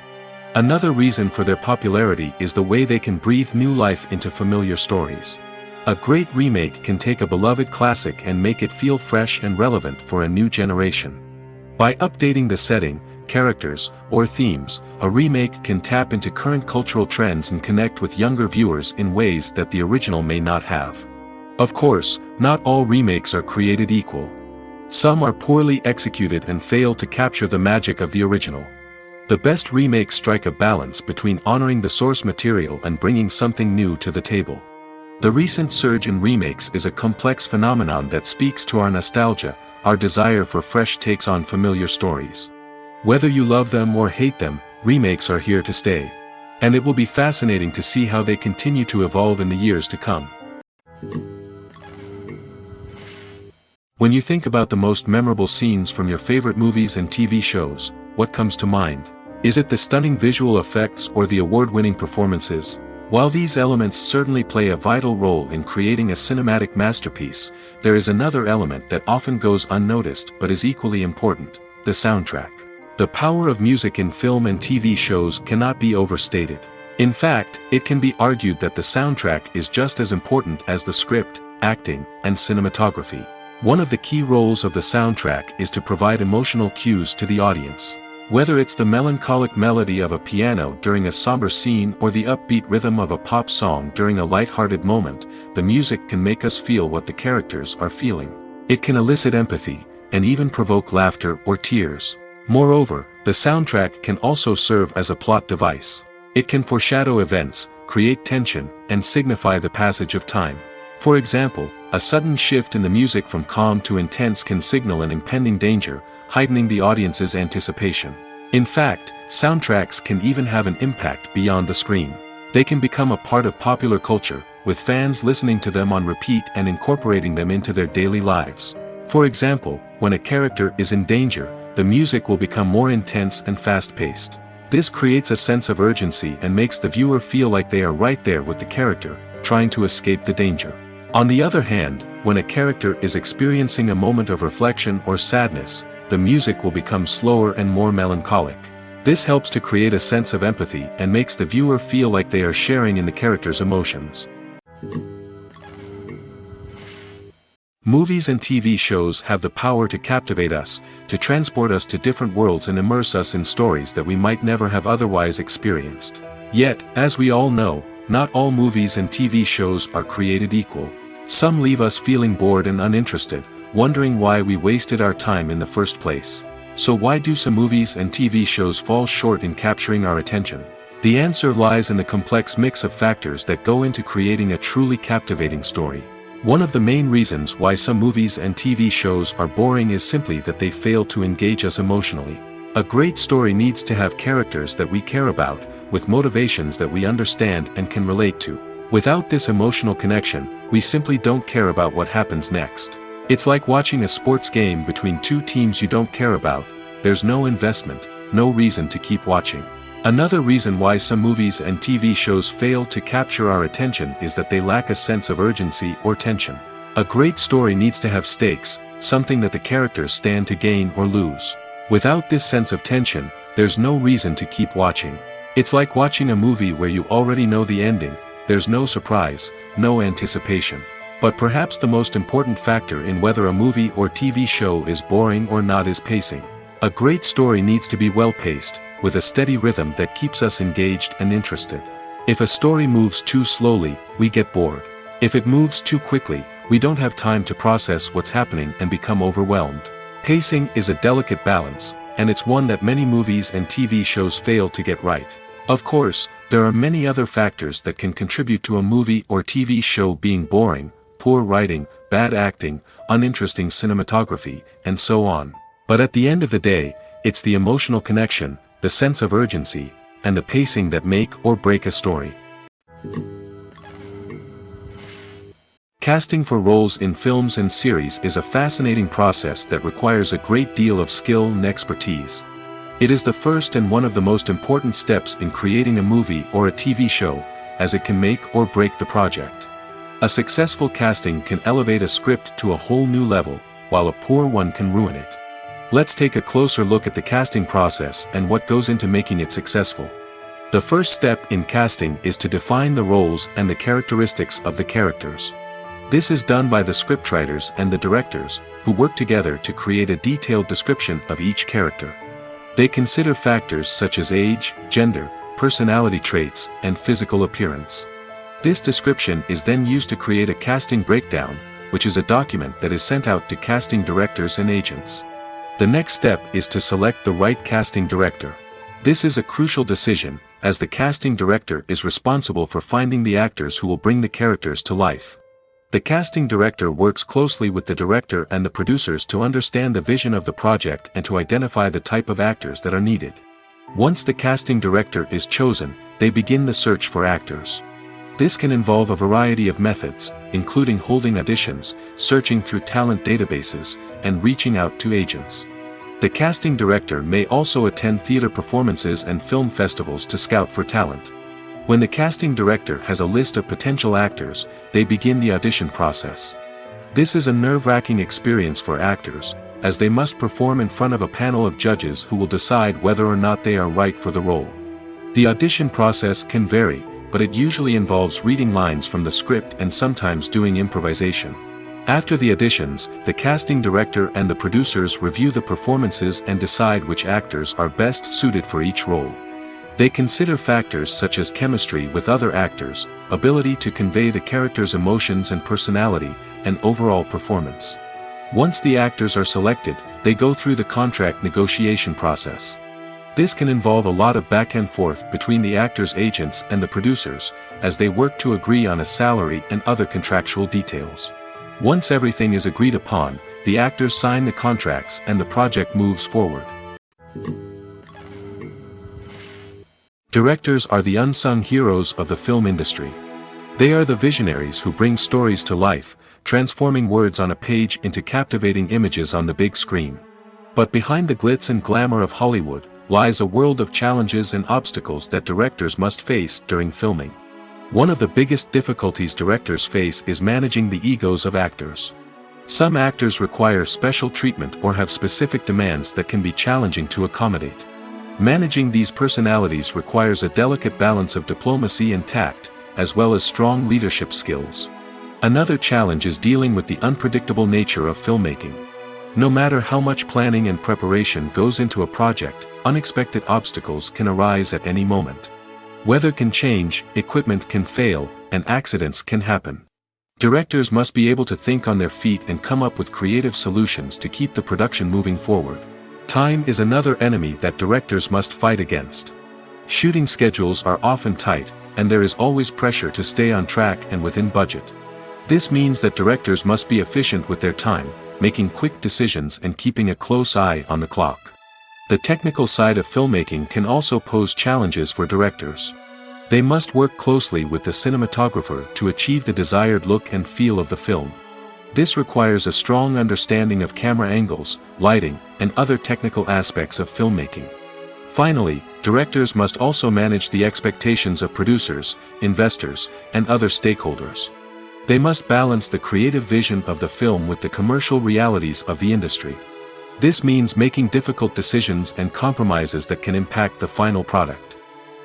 B: Another reason for their popularity is the way they can breathe new life into familiar stories. A great remake can take a beloved classic and make it feel fresh and relevant for a new generation. By updating the setting, characters, or themes, a remake can tap into current cultural trends and connect with younger viewers in ways that the original may not have. Of course, not all remakes are created equal. Some are poorly executed and fail to capture the magic of the original. The best remakes strike a balance between honoring the source material and bringing something new to the table. The recent surge in remakes is a complex phenomenon that speaks to our nostalgia, our desire for fresh takes on familiar stories. Whether you love them or hate them, remakes are here to stay. And it will be fascinating to see how they continue to evolve in the years to come. When you think about the most memorable scenes from your favorite movies and TV shows, what comes to mind? Is it the stunning visual effects or the award-winning performances? While these elements certainly play a vital role in creating a cinematic masterpiece, there is another element that often goes unnoticed but is equally important: the soundtrack. The power of music in film and TV shows cannot be overstated. In fact, it can be argued that the soundtrack is just as important as the script, acting, and cinematography. One of the key roles of the soundtrack is to provide emotional cues to the audience. Whether it's the melancholic melody of a piano during a somber scene or the upbeat rhythm of a pop song during a light-hearted moment, the music can make us feel what the characters are feeling. It can elicit empathy, and even provoke laughter or tears. Moreover, the soundtrack can also serve as a plot device. It can foreshadow events, create tension, and signify the passage of time. For example, a sudden shift in the music from calm to intense can signal an impending danger, heightening the audience's anticipation. In fact, soundtracks can even have an impact beyond the screen. They can become a part of popular culture, with fans listening to them on repeat and incorporating them into their daily lives. For example, when a character is in danger, the music will become more intense and fast-paced. This creates a sense of urgency and makes the viewer feel like they are right there with the character, trying to escape the danger. On the other hand, when a character is experiencing a moment of reflection or sadness, the music will become slower and more melancholic. This helps to create a sense of empathy and makes the viewer feel like they are sharing in the character's emotions. Movies and TV shows have the power to captivate us, to transport us to different worlds and immerse us in stories that we might never have otherwise experienced. Yet, as we all know, not all movies and TV shows are created equal. Some leave us feeling bored and uninterested, wondering why we wasted our time in the first place. So why do some movies and TV shows fall short in capturing our attention? The answer lies in the complex mix of factors that go into creating a truly captivating story. One of the main reasons why some movies and TV shows are boring is simply that they fail to engage us emotionally. A great story needs to have characters that we care about, with motivations that we understand and can relate to. Without this emotional connection, we simply don't care about what happens next. It's like watching a sports game between two teams you don't care about. There's no investment, no reason to keep watching. Another reason why some movies and TV shows fail to capture our attention is that they lack a sense of urgency or tension. A great story needs to have stakes, something that the characters stand to gain or lose. Without this sense of tension, there's no reason to keep watching. It's like watching a movie where you already know the ending. There's no surprise, no anticipation. But perhaps the most important factor in whether a movie or TV show is boring or not is pacing. A great story needs to be well-paced, with a steady rhythm that keeps us engaged and interested. If a story moves too slowly, we get bored. If it moves too quickly, we don't have time to process what's happening and become overwhelmed. Pacing is a delicate balance, and it's one that many movies and TV shows fail to get right. Of course, there are many other factors that can contribute to a movie or TV show being boring: poor writing, bad acting, uninteresting cinematography, and so on. But at the end of the day, it's the emotional connection, the sense of urgency, and the pacing that make or break a story. Casting for roles in films and series is a fascinating process that requires a great deal of skill and expertise. It is the first and one of the most important steps in creating a movie or a TV show, as it can make or break the project. A successful casting can elevate a script to a whole new level, while a poor one can ruin it. Let's take a closer look at the casting process and what goes into making it successful. The first step in casting is to define the roles and the characteristics of the characters. This is done by the scriptwriters and the directors, who work together to create a detailed description of each character. They consider factors such as age, gender, personality traits, and physical appearance. This description is then used to create a casting breakdown, which is a document that is sent out to casting directors and agents. The next step is to select the right casting director. This is a crucial decision, as the casting director is responsible for finding the actors who will bring the characters to life. The casting director works closely with the director and the producers to understand the vision of the project and to identify the type of actors that are needed. Once the casting director is chosen, they begin the search for actors. This can involve a variety of methods, including holding auditions, searching through talent databases, and reaching out to agents. The casting director may also attend theater performances and film festivals to scout for talent. When the casting director has a list of potential actors, they begin the audition process. This is a nerve-wracking experience for actors, as they must perform in front of a panel of judges who will decide whether or not they are right for the role. The audition process can vary, but it usually involves reading lines from the script and sometimes doing improvisation. After the auditions, the casting director and the producers review the performances and decide which actors are best suited for each role. They consider factors such as chemistry with other actors, ability to convey the character's emotions and personality, and overall performance. Once the actors are selected, they go through the contract negotiation process. This can involve a lot of back and forth between the actors' agents and the producers, as they work to agree on a salary and other contractual details. Once everything is agreed upon, the actors sign the contracts and the project moves forward. Directors are the unsung heroes of the film industry. They are the visionaries who bring stories to life, transforming words on a page into captivating images on the big screen. But behind the glitz and glamour of Hollywood, lies a world of challenges and obstacles that directors must face during filming. One of the biggest difficulties directors face is managing the egos of actors. Some actors require special treatment or have specific demands that can be challenging to accommodate. Managing these personalities requires a delicate balance of diplomacy and tact, as well as strong leadership skills. Another challenge is dealing with the unpredictable nature of filmmaking. No matter how much planning and preparation goes into a project, unexpected obstacles can arise at any moment. Weather can change, equipment can fail, and accidents can happen. Directors must be able to think on their feet and come up with creative solutions to keep the production moving forward. Time is another enemy that directors must fight against. Shooting schedules are often tight, and there is always pressure to stay on track and within budget. This means that directors must be efficient with their time, making quick decisions and keeping a close eye on the clock. The technical side of filmmaking can also pose challenges for directors. They must work closely with the cinematographer to achieve the desired look and feel of the film. This requires a strong understanding of camera angles, lighting, and other technical aspects of filmmaking. Finally, directors must also manage the expectations of producers, investors, and other stakeholders. They must balance the creative vision of the film with the commercial realities of the industry. This means making difficult decisions and compromises that can impact the final product.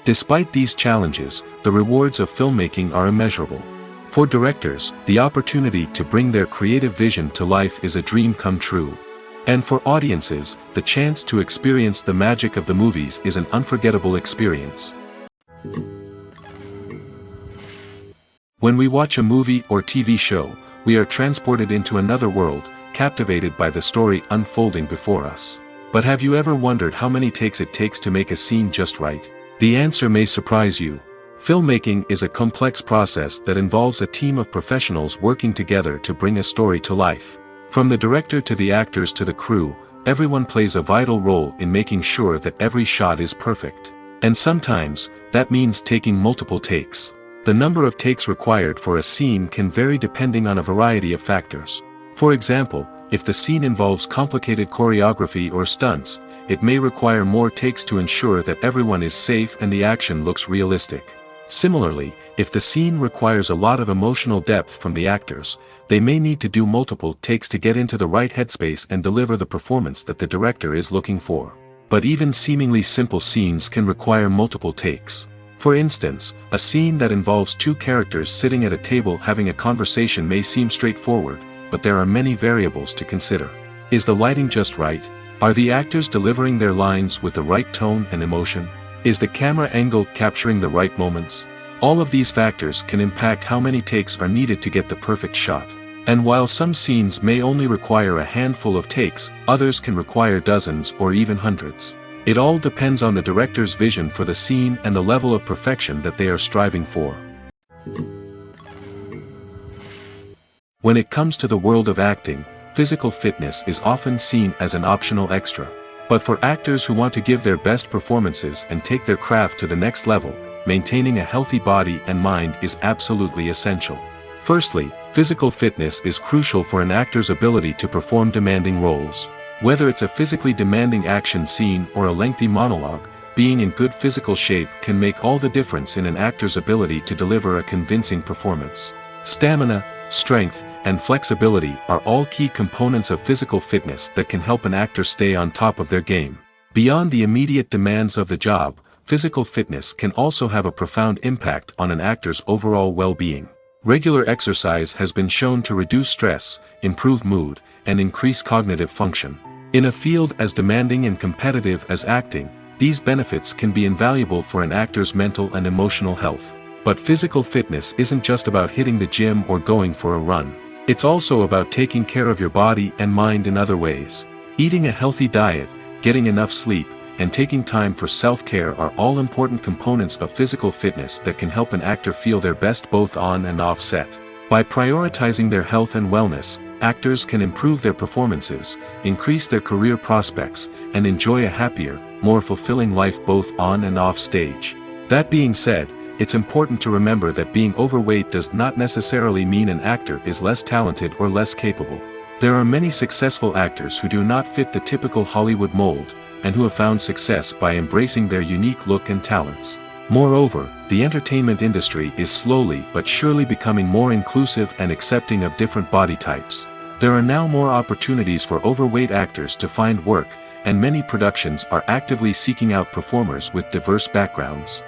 B: Despite these challenges, the rewards of filmmaking are immeasurable. For directors, the opportunity to bring their creative vision to life is a dream come true. And for audiences, the chance to experience the magic of the movies is an unforgettable experience. When we watch a movie or TV show, we are transported into another world, captivated by the story unfolding before us. But have you ever wondered how many takes it takes to make a scene just right? The answer may surprise you. Filmmaking is a complex process that involves a team of professionals working together to bring a story to life. From the director to the actors to the crew, everyone plays a vital role in making sure that every shot is perfect. And sometimes, that means taking multiple takes. The number of takes required for a scene can vary depending on a variety of factors. For example, if the scene involves complicated choreography or stunts, it may require more takes to ensure that everyone is safe and the action looks realistic. Similarly, if the scene requires a lot of emotional depth from the actors, they may need to do multiple takes to get into the right headspace and deliver the performance that the director is looking for. But even seemingly simple scenes can require multiple takes. For instance, a scene that involves two characters sitting at a table having a conversation may seem straightforward, but there are many variables to consider. Is the lighting just right? Are the actors delivering their lines with the right tone and emotion? Is the camera angle capturing the right moments? All of these factors can impact how many takes are needed to get the perfect shot. And while some scenes may only require a handful of takes, others can require dozens or even hundreds. It all depends on the director's vision for the scene and the level of perfection that they are striving for. When it comes to the world of acting, physical fitness is often seen as an optional extra. But for actors who want to give their best performances and take their craft to the next level, maintaining a healthy body and mind is absolutely essential. Firstly, physical fitness is crucial for an actor's ability to perform demanding roles. Whether it's a physically demanding action scene or a lengthy monologue, being in good physical shape can make all the difference in an actor's ability to deliver a convincing performance. Stamina, strength, and flexibility are all key components of physical fitness that can help an actor stay on top of their game. Beyond the immediate demands of the job, physical fitness can also have a profound impact on an actor's overall well-being. Regular exercise has been shown to reduce stress, improve mood, and increase cognitive function. In a field as demanding and competitive as acting, these benefits can be invaluable for an actor's mental and emotional health. But physical fitness isn't just about hitting the gym or going for a run. It's also about taking care of your body and mind in other ways. Eating a healthy diet, getting enough sleep, and taking time for self-care are all important components of physical fitness that can help an actor feel their best both on and off set. By prioritizing their health and wellness, actors can improve their performances, increase their career prospects, and enjoy a happier, more fulfilling life both on and off stage. That being said, it's important to remember that being overweight does not necessarily mean an actor is less talented or less capable. There are many successful actors who do not fit the typical Hollywood mold, and who have found success by embracing their unique look and talents. Moreover, the entertainment industry is slowly but surely becoming more inclusive and accepting of different body types. There are now more opportunities for overweight actors to find work, and many productions are actively seeking out performers with diverse backgrounds.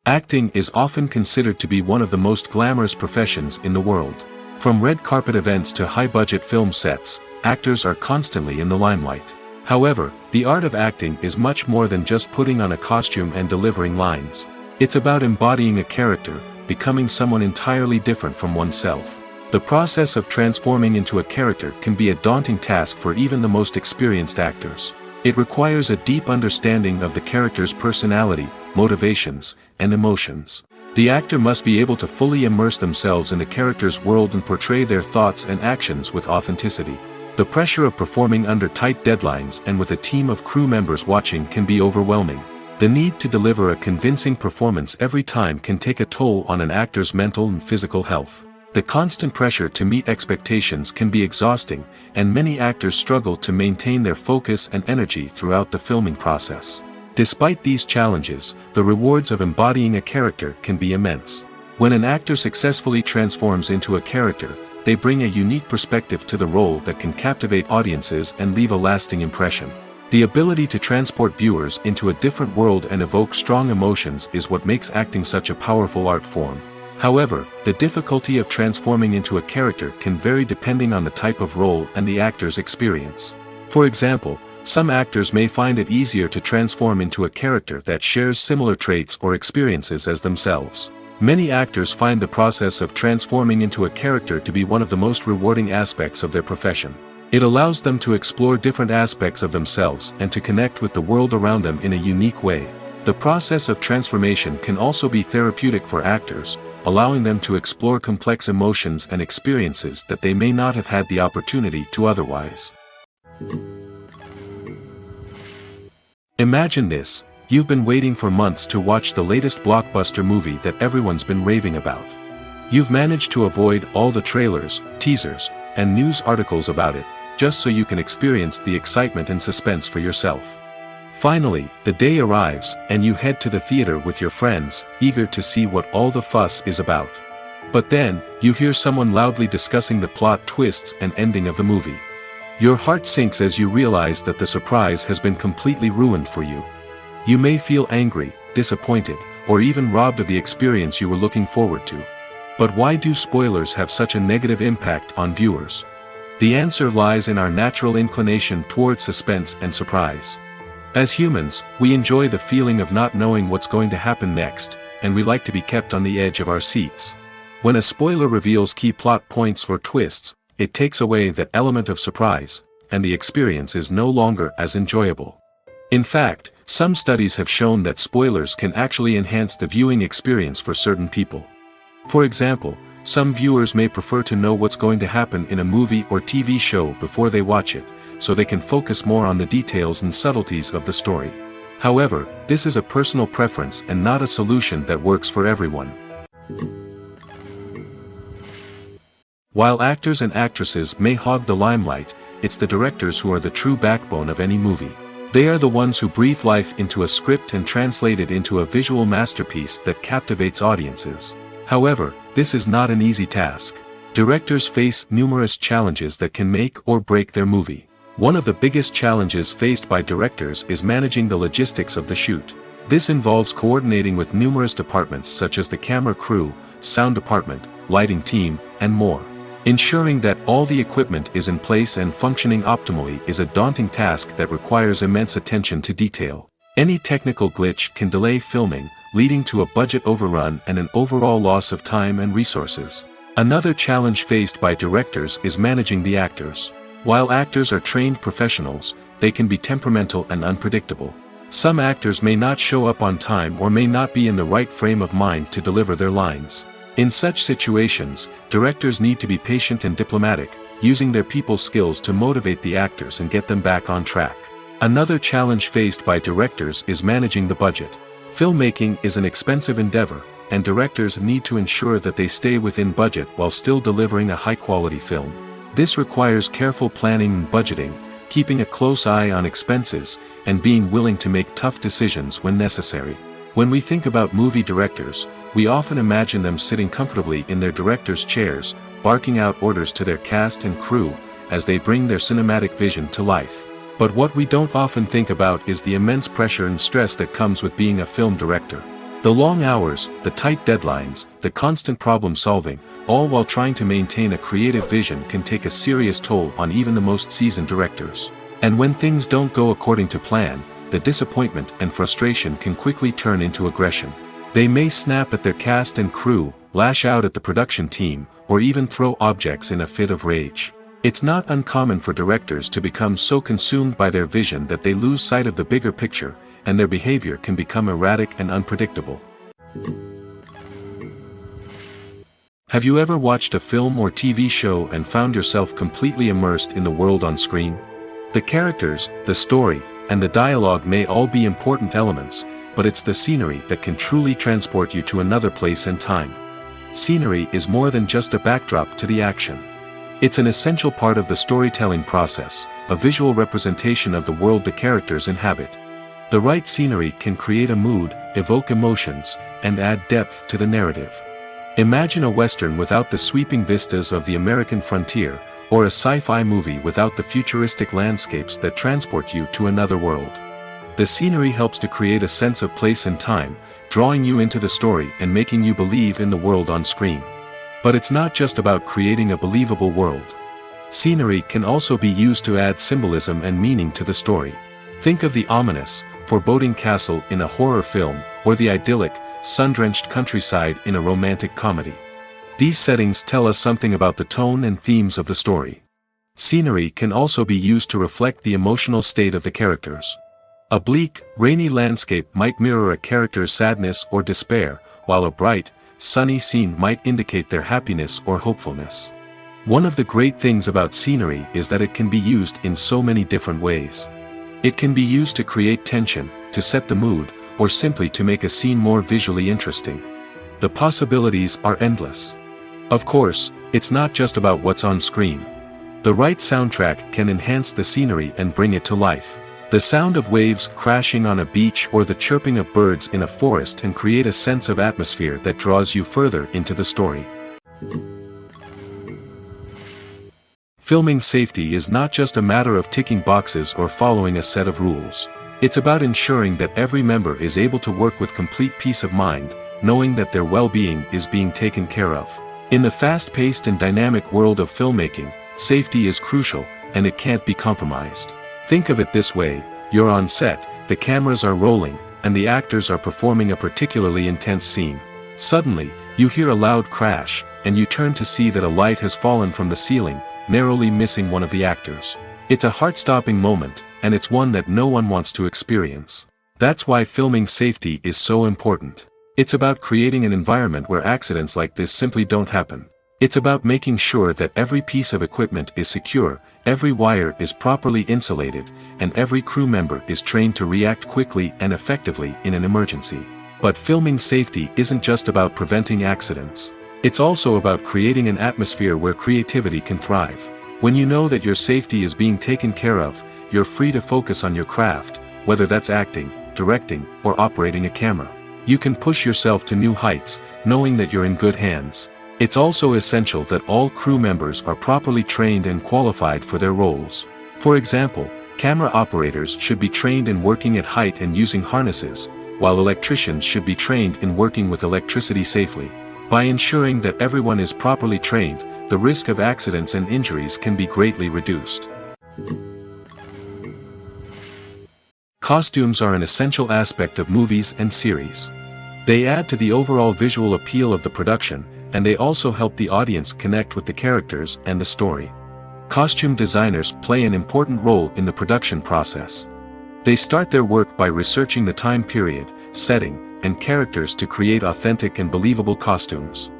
B: Acting is often considered to be one of the most glamorous professions in the world. From red carpet events to high-budget film sets, actors are constantly in the limelight. However, the art of acting is much more than just putting on a costume and delivering lines. It's about embodying a character, becoming someone entirely different from oneself. The process of transforming into a character can be a daunting task for even the most experienced actors. It requires a deep understanding of the character's personality, motivations, and emotions. The actor must be able to fully immerse themselves in the character's world and portray their thoughts and actions with authenticity. The pressure of performing under tight deadlines and with a team of crew members watching can be overwhelming. The need to deliver a convincing performance every time can take a toll on an actor's mental and physical health. The constant pressure to meet expectations can be exhausting, and many actors struggle to maintain their focus and energy throughout the filming process. Despite these challenges, the rewards of embodying a character can be immense. When an actor successfully transforms into a character, they bring a unique perspective to the role that can captivate audiences and leave a lasting impression. The ability to transport viewers into a different world and evoke strong emotions is what makes acting such a powerful art form. However, the difficulty of transforming into a character can vary depending on the type of role and the actor's experience. For example, some actors may find it easier to transform into a character that shares similar traits or experiences as themselves. Many actors find the process of transforming into a character to be one of the most rewarding aspects of their profession. It allows them to explore different aspects of themselves and to connect with the world around them in a unique way. The process of transformation can also be therapeutic for actors, allowing them to explore complex emotions and experiences that they may not have had the opportunity to otherwise. Imagine this: you've been waiting for months to watch the latest blockbuster movie that everyone's been raving about. You've managed to avoid all the trailers, teasers, and news articles about it, just so you can experience the excitement and suspense for yourself. Finally, the day arrives, and you head to the theater with your friends, eager to see what all the fuss is about. But then, you hear someone loudly discussing the plot twists and ending of the movie. Your heart sinks as you realize that the surprise has been completely ruined for you. You may feel angry, disappointed, or even robbed of the experience you were looking forward to. But why do spoilers have such a negative impact on viewers? The answer lies in our natural inclination towards suspense and surprise. As humans, we enjoy the feeling of not knowing what's going to happen next, and we like to be kept on the edge of our seats. When a spoiler reveals key plot points or twists, it takes away that element of surprise, and the experience is no longer as enjoyable. In fact, some studies have shown that spoilers can actually enhance the viewing experience for certain people. For example, some viewers may prefer to know what's going to happen in a movie or TV show before they watch it, so they can focus more on the details and subtleties of the story. However, this is a personal preference and not a solution that works for everyone. While actors and actresses may hog the limelight, it's the directors who are the true backbone of any movie. They are the ones who breathe life into a script and translate it into a visual masterpiece that captivates audiences. However, this is not an easy task. Directors face numerous challenges that can make or break their movie. One of the biggest challenges faced by directors is managing the logistics of the shoot. This involves coordinating with numerous departments such as the camera crew, sound department, lighting team, and more. Ensuring that all the equipment is in place and functioning optimally is a daunting task that requires immense attention to detail. Any technical glitch can delay filming, leading to a budget overrun and an overall loss of time and resources. Another challenge faced by directors is managing the actors. While actors are trained professionals, they can be temperamental and unpredictable. Some actors may not show up on time or may not be in the right frame of mind to deliver their lines. In such situations, directors need to be patient and diplomatic, using their people skills to motivate the actors and get them back on track. Another challenge faced by directors is managing the budget. Filmmaking is an expensive endeavor, and directors need to ensure that they stay within budget while still delivering a high-quality film. This requires careful planning and budgeting, keeping a close eye on expenses, and being willing to make tough decisions when necessary. When we think about movie directors, we often imagine them sitting comfortably in their director's chairs, barking out orders to their cast and crew, as they bring their cinematic vision to life. But what we don't often think about is the immense pressure and stress that comes with being a film director. The long hours, the tight deadlines, the constant problem solving, all while trying to maintain a creative vision can take a serious toll on even the most seasoned directors. And when things don't go according to plan, the disappointment and frustration can quickly turn into aggression. They may snap at their cast and crew, lash out at the production team, or even throw objects in a fit of rage. It's not uncommon for directors to become so consumed by their vision that they lose sight of the bigger picture, and their behavior can become erratic and unpredictable. Have you ever watched a film or TV show and found yourself completely immersed in the world on screen? The characters, the story, and the dialogue may all be important elements, but it's the scenery that can truly transport you to another place and time. Scenery is more than just a backdrop to the action. It's an essential part of the storytelling process, a visual representation of the world the characters inhabit. The right scenery can create a mood, evoke emotions, and add depth to the narrative. Imagine a Western without the sweeping vistas of the American frontier, or a sci-fi movie without the futuristic landscapes that transport you to another world. The scenery helps to create a sense of place and time, drawing you into the story and making you believe in the world on screen. But it's not just about creating a believable world. Scenery can also be used to add symbolism and meaning to the story. Think of the ominous, foreboding castle in a horror film, or the idyllic, sun-drenched countryside in a romantic comedy. These settings tell us something about the tone and themes of the story. Scenery can also be used to reflect the emotional state of the characters. A bleak, rainy landscape might mirror a character's sadness or despair, while a bright, sunny scene might indicate their happiness or hopefulness. One of the great things about scenery is that it can be used in so many different ways. It can be used to create tension, to set the mood, or simply to make a scene more visually interesting. The possibilities are endless. Of course, it's not just about what's on screen. The right soundtrack can enhance the scenery and bring it to life. The sound of waves crashing on a beach or the chirping of birds in a forest can create a sense of atmosphere that draws you further into the story. Filming safety is not just a matter of ticking boxes or following a set of rules. It's about ensuring that every member is able to work with complete peace of mind, knowing that their well-being is being taken care of. In the fast-paced and dynamic world of filmmaking, safety is crucial, and it can't be compromised. Think of it this way: you're on set, the cameras are rolling, and the actors are performing a particularly intense scene. Suddenly, you hear a loud crash, and you turn to see that a light has fallen from the ceiling, narrowly missing one of the actors. It's a heart-stopping moment, and it's one that no one wants to experience. That's why filming safety is so important. It's about creating an environment where accidents like this simply don't happen. It's about making sure that every piece of equipment is secure, every wire is properly insulated, and every crew member is trained to react quickly and effectively in an emergency. But filming safety isn't just about preventing accidents. It's also about creating an atmosphere where creativity can thrive. When you know that your safety is being taken care of, you're free to focus on your craft, whether that's acting, directing, or operating a camera. You can push yourself to new heights, knowing that you're in good hands. It's also essential that all crew members are properly trained and qualified for their roles. For example, camera operators should be trained in working at height and using harnesses, while electricians should be trained in working with electricity safely. By ensuring that everyone is properly trained, the risk of accidents and injuries can be greatly reduced. Costumes are an essential aspect of movies and series. They add to the overall visual appeal of the production, and they also help the audience connect with the characters and the story. Costume designers play an important role in the production process. They start their work by researching the time period, setting, and characters to create authentic and believable costumes.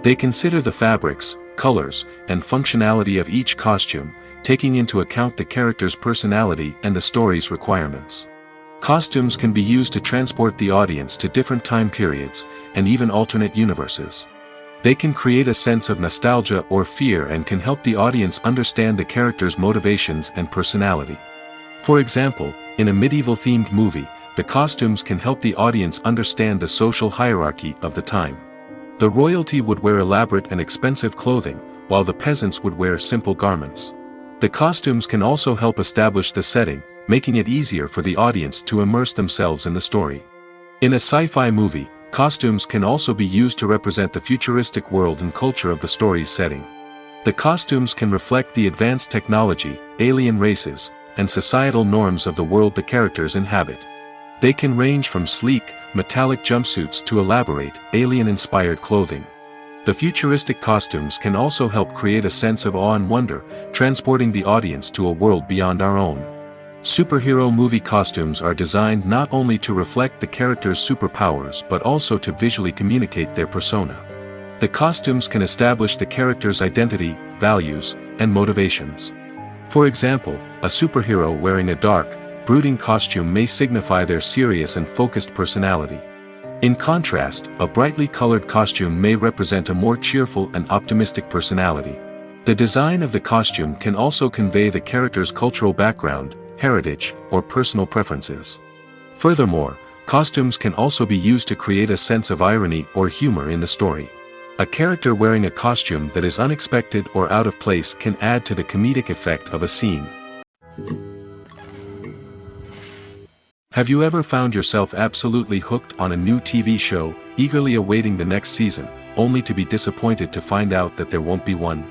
B: They consider the fabrics, colors, and functionality of each costume, taking into account the character's personality and the story's requirements. Costumes can be used to transport the audience to different time periods, and even alternate universes. They can create a sense of nostalgia or fear and can help the audience understand the character's motivations and personality. For example, in a medieval-themed movie, the costumes can help the audience understand the social hierarchy of the time. The royalty would wear elaborate and expensive clothing, while the peasants would wear simple garments. The costumes can also help establish the setting, making it easier for the audience to immerse themselves in the story. In a sci-fi movie, costumes can also be used to represent the futuristic world and culture of the story's setting. The costumes can reflect the advanced technology, alien races, and societal norms of the world the characters inhabit. They can range from sleek, metallic jumpsuits to elaborate, alien-inspired clothing. The futuristic costumes can also help create a sense of awe and wonder, transporting the audience to a world beyond our own. Superhero movie costumes are designed not only to reflect the character's superpowers but also to visually communicate their persona. The costumes can establish the character's identity, values, and motivations. For example, a superhero wearing a dark, brooding costume may signify their serious and focused personality. In contrast, a brightly colored costume may represent a more cheerful and optimistic personality. The design of the costume can also convey the character's cultural background, heritage, or personal preferences. Furthermore, costumes can also be used to create a sense of irony or humor in the story. A character wearing a costume that is unexpected or out of place can add to the comedic effect of a scene. Have you ever found yourself absolutely hooked on a new TV show, eagerly awaiting the next season, only to be disappointed to find out that there won't be one?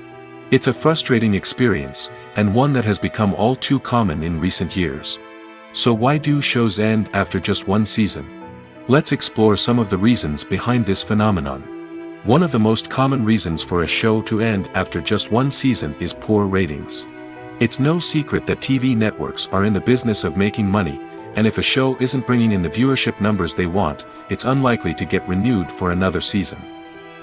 B: It's a frustrating experience, and one that has become all too common in recent years. So why do shows end after just one season? Let's explore some of the reasons behind this phenomenon. One of the most common reasons for a show to end after just one season is poor ratings. It's no secret that TV networks are in the business of making money, and if a show isn't bringing in the viewership numbers they want, it's unlikely to get renewed for another season.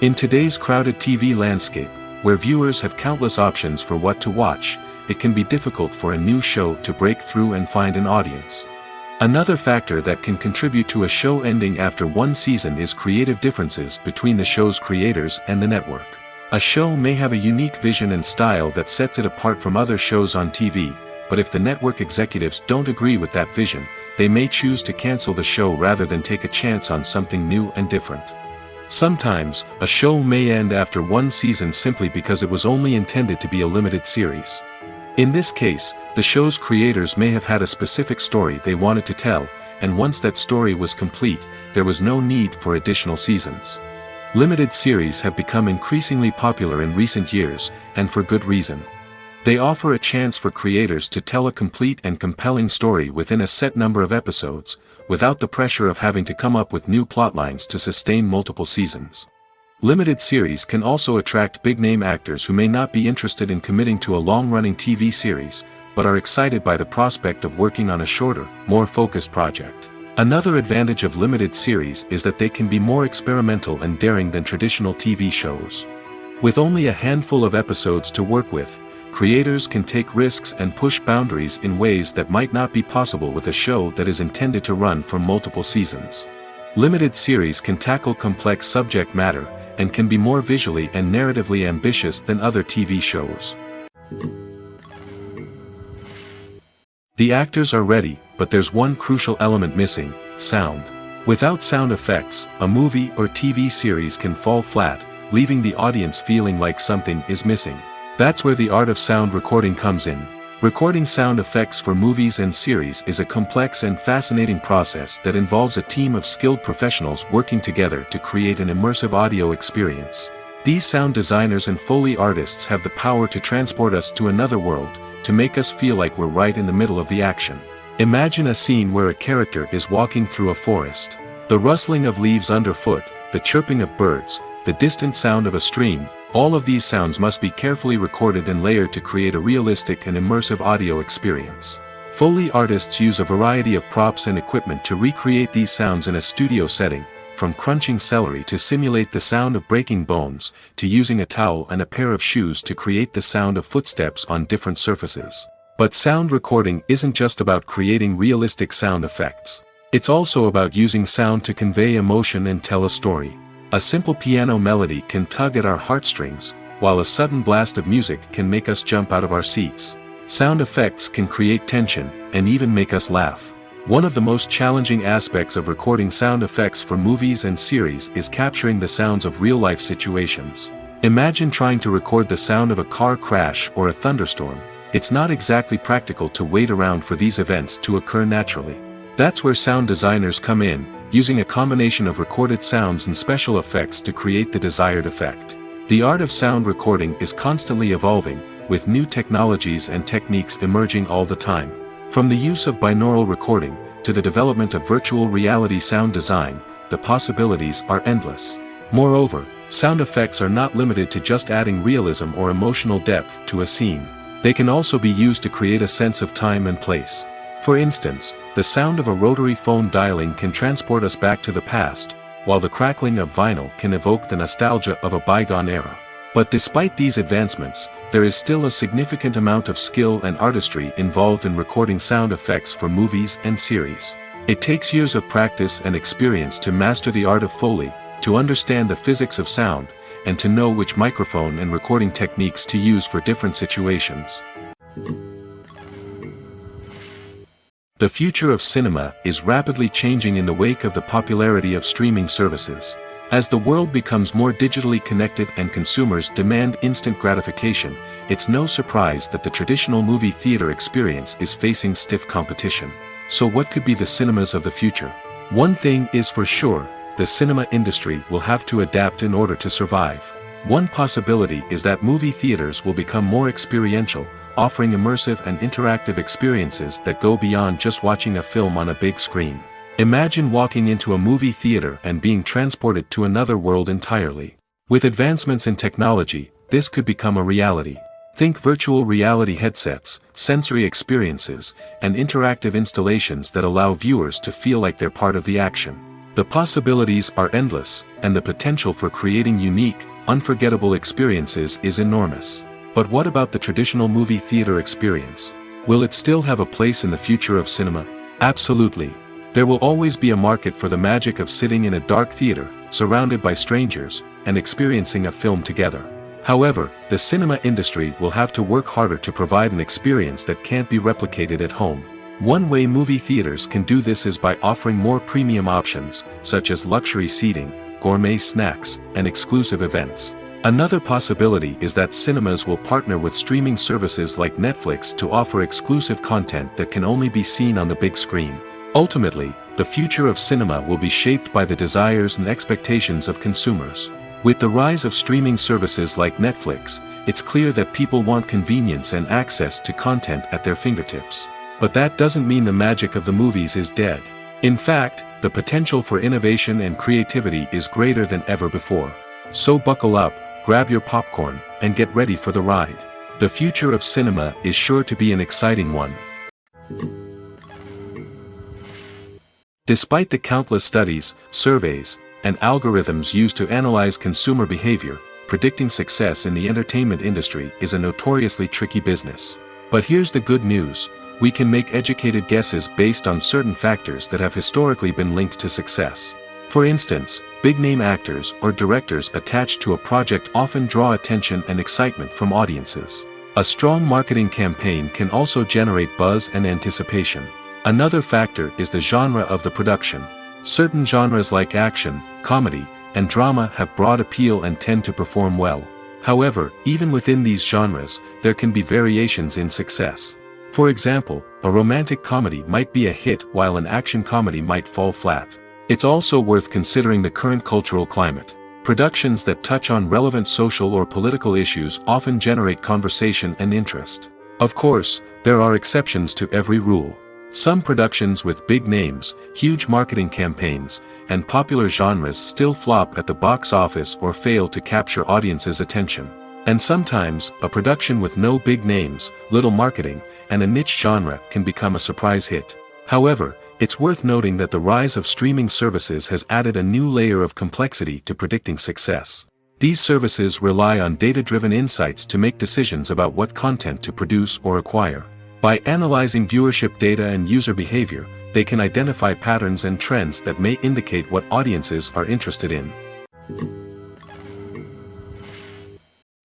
B: In today's crowded TV landscape, where viewers have countless options for what to watch, it can be difficult for a new show to break through and find an audience. Another factor that can contribute to a show ending after one season is creative differences between the show's creators and the network. A show may have a unique vision and style that sets it apart from other shows on TV, but if the network executives don't agree with that vision, they may choose to cancel the show rather than take a chance on something new and different. Sometimes, a show may end after one season simply because it was only intended to be a limited series. In this case, the show's creators may have had a specific story they wanted to tell, and once that story was complete, there was no need for additional seasons. Limited series have become increasingly popular in recent years, and for good reason. They offer a chance for creators to tell a complete and compelling story within a set number of episodes, without the pressure of having to come up with new plotlines to sustain multiple seasons. Limited series can also attract big-name actors who may not be interested in committing to a long-running TV series, but are excited by the prospect of working on a shorter, more focused project. Another advantage of limited series is that they can be more experimental and daring than traditional TV shows. With only a handful of episodes to work with, creators can take risks and push boundaries in ways that might not be possible with a show that is intended to run for multiple seasons. Limited series can tackle complex subject matter, and can be more visually and narratively ambitious than other TV shows. The actors are ready, but there's one crucial element missing: sound. Without sound effects, a movie or TV series can fall flat, leaving the audience feeling like something is missing. That's where the art of sound recording comes in. Recording sound effects for movies and series is a complex and fascinating process that involves a team of skilled professionals working together to create an immersive audio experience. These sound designers and Foley artists have the power to transport us to another world, to make us feel like we're right in the middle of the action. Imagine a scene where a character is walking through a forest. The rustling of leaves underfoot, the chirping of birds, the distant sound of a stream, all of these sounds must be carefully recorded and layered to create a realistic and immersive audio experience. Foley artists use a variety of props and equipment to recreate these sounds in a studio setting, from crunching celery to simulate the sound of breaking bones, to using a towel and a pair of shoes to create the sound of footsteps on different surfaces. But sound recording isn't just about creating realistic sound effects. It's also about using sound to convey emotion and tell a story. A simple piano melody can tug at our heartstrings, while a sudden blast of music can make us jump out of our seats. Sound effects can create tension, and even make us laugh. One of the most challenging aspects of recording sound effects for movies and series is capturing the sounds of real-life situations. Imagine trying to record the sound of a car crash or a thunderstorm. It's not exactly practical to wait around for these events to occur naturally. That's where sound designers come in, using a combination of recorded sounds and special effects to create the desired effect. The art of sound recording is constantly evolving, with new technologies and techniques emerging all the time. From the use of binaural recording, to the development of virtual reality sound design, the possibilities are endless. Moreover, sound effects are not limited to just adding realism or emotional depth to a scene. They can also be used to create a sense of time and place. For instance, the sound of a rotary phone dialing can transport us back to the past, while the crackling of vinyl can evoke the nostalgia of a bygone era. But despite these advancements, there is still a significant amount of skill and artistry involved in recording sound effects for movies and series. It takes years of practice and experience to master the art of Foley, to understand the physics of sound, and to know which microphone and recording techniques to use for different situations. The future of cinema is rapidly changing in the wake of the popularity of streaming services. As the world becomes more digitally connected and consumers demand instant gratification, it's no surprise that the traditional movie theater experience is facing stiff competition. So what could be the cinemas of the future? One thing is for sure, the cinema industry will have to adapt in order to survive. One possibility is that movie theaters will become more experiential, offering immersive and interactive experiences that go beyond just watching a film on a big screen. Imagine walking into a movie theater and being transported to another world entirely. With advancements in technology, this could become a reality. Think virtual reality headsets, sensory experiences, and interactive installations that allow viewers to feel like they're part of the action. The possibilities are endless, and the potential for creating unique, unforgettable experiences is enormous. But what about the traditional movie theater experience? Will it still have a place in the future of cinema? Absolutely. There will always be a market for the magic of sitting in a dark theater, surrounded by strangers, and experiencing a film together. However, the cinema industry will have to work harder to provide an experience that can't be replicated at home. One way movie theaters can do this is by offering more premium options, such as luxury seating, gourmet snacks, and exclusive events. Another possibility is that cinemas will partner with streaming services like Netflix to offer exclusive content that can only be seen on the big screen. Ultimately, the future of cinema will be shaped by the desires and expectations of consumers. With the rise of streaming services like Netflix, it's clear that people want convenience and access to content at their fingertips. But that doesn't mean the magic of the movies is dead. In fact, the potential for innovation and creativity is greater than ever before. So buckle up, grab your popcorn, and get ready for the ride. The future of cinema is sure to be an exciting one. Despite the countless studies, surveys, and algorithms used to analyze consumer behavior, predicting success in the entertainment industry is a notoriously tricky business. But here's the good news. We can make educated guesses based on certain factors that have historically been linked to success. For instance, big-name actors or directors attached to a project often draw attention and excitement from audiences. A strong marketing campaign can also generate buzz and anticipation. Another factor is the genre of the production. Certain genres like action, comedy, and drama have broad appeal and tend to perform well. However, even within these genres, there can be variations in success. For example, a romantic comedy might be a hit while an action comedy might fall flat. It's also worth considering the current cultural climate. Productions that touch on relevant social or political issues often generate conversation and interest. Of course, there are exceptions to every rule. Some productions with big names, huge marketing campaigns, and popular genres still flop at the box office or fail to capture audiences' attention. And sometimes, a production with no big names, little marketing, and a niche genre can become a surprise hit. However, it's worth noting that the rise of streaming services has added a new layer of complexity to predicting success. These services rely on data-driven insights to make decisions about what content to produce or acquire. By analyzing viewership data and user behavior, they can identify patterns and trends that may indicate what audiences are interested in.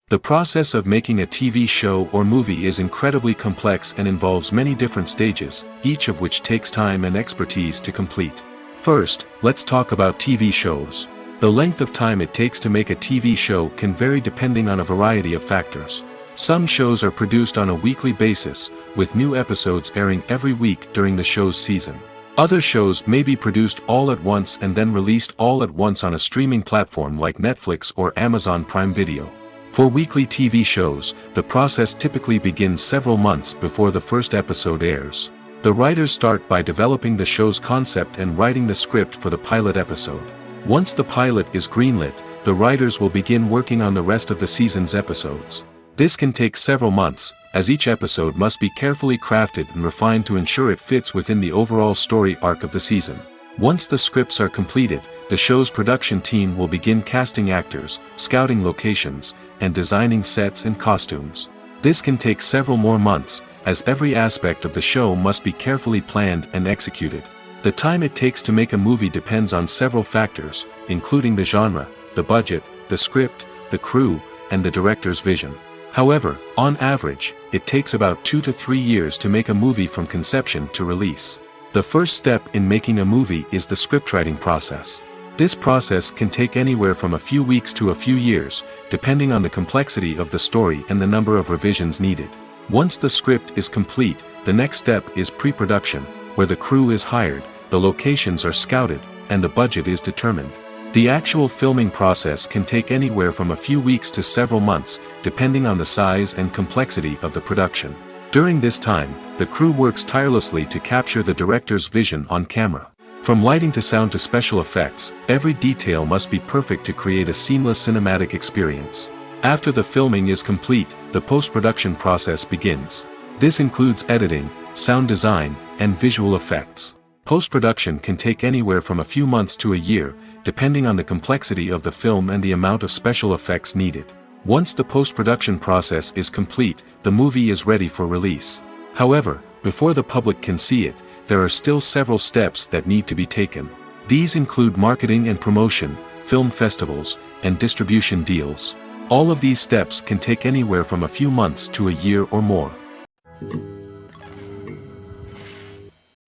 B: The process of making a TV show or movie is incredibly complex and involves many different stages, each of which takes time and expertise to complete. First, let's talk about TV shows. The length of time it takes to make a TV show can vary depending on a variety of factors. Some shows are produced on a weekly basis, with new episodes airing every week during the show's season. Other shows may be produced all at once and then released all at once on a streaming platform like Netflix or Amazon Prime Video. For weekly TV shows, the process typically begins several months before the first episode airs. The writers start by developing the show's concept and writing the script for the pilot episode. Once the pilot is greenlit, the writers will begin working on the rest of the season's episodes. This can take several months, as each episode must be carefully crafted and refined to ensure it fits within the overall story arc of the season. Once the scripts are completed, the show's production team will begin casting actors, scouting locations, and designing sets and costumes. This can take several more months, as every aspect of the show must be carefully planned and executed. The time it takes to make a movie depends on several factors, including the genre, the budget, the script, the crew, and the director's vision. However, on average, it takes about 2 to 3 years to make a movie from conception to release. The first step in making a movie is the scriptwriting process. This process can take anywhere from a few weeks to a few years, depending on the complexity of the story and the number of revisions needed. Once the script is complete, the next step is pre-production, where the crew is hired, the locations are scouted, and the budget is determined. The actual filming process can take anywhere from a few weeks to several months, depending on the size and complexity of the production. During this time, the crew works tirelessly to capture the director's vision on camera. From lighting to sound to special effects, every detail must be perfect to create a seamless cinematic experience. After the filming is complete, the post-production process begins. This includes editing, sound design, and visual effects. Post-production can take anywhere from a few months to a year, depending on the complexity of the film and the amount of special effects needed. Once the post-production process is complete, the movie is ready for release. However, before the public can see it, there are still several steps that need to be taken. These include marketing and promotion, film festivals, and distribution deals. All of these steps can take anywhere from a few months to a year or more.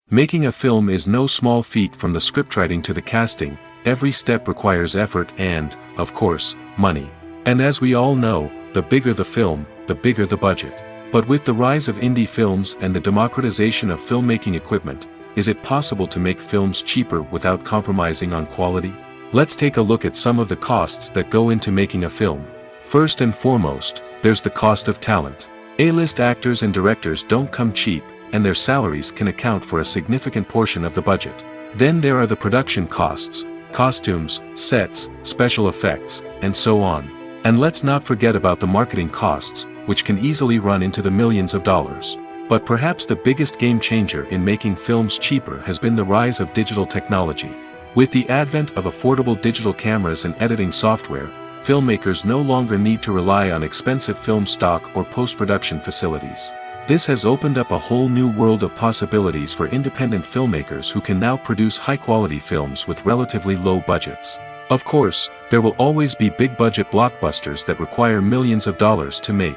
B: Making a film is no small feat. From the scriptwriting to the casting, every step requires effort and, of course, money. And as we all know, the bigger the film, the bigger the budget. But with the rise of indie films and the democratization of filmmaking equipment, is it possible to make films cheaper without compromising on quality? Let's take a look at some of the costs that go into making a film. First and foremost, there's the cost of talent. A-list actors and directors don't come cheap, and their salaries can account for a significant portion of the budget. Then there are the production costs, costumes, sets, special effects, and so on. And let's not forget about the marketing costs, which can easily run into the millions of dollars. But perhaps the biggest game changer in making films cheaper has been the rise of digital technology. With the advent of affordable digital cameras and editing software, filmmakers no longer need to rely on expensive film stock or post-production facilities. This has opened up a whole new world of possibilities for independent filmmakers who can now produce high-quality films with relatively low budgets. Of course, there will always be big-budget blockbusters that require millions of dollars to make.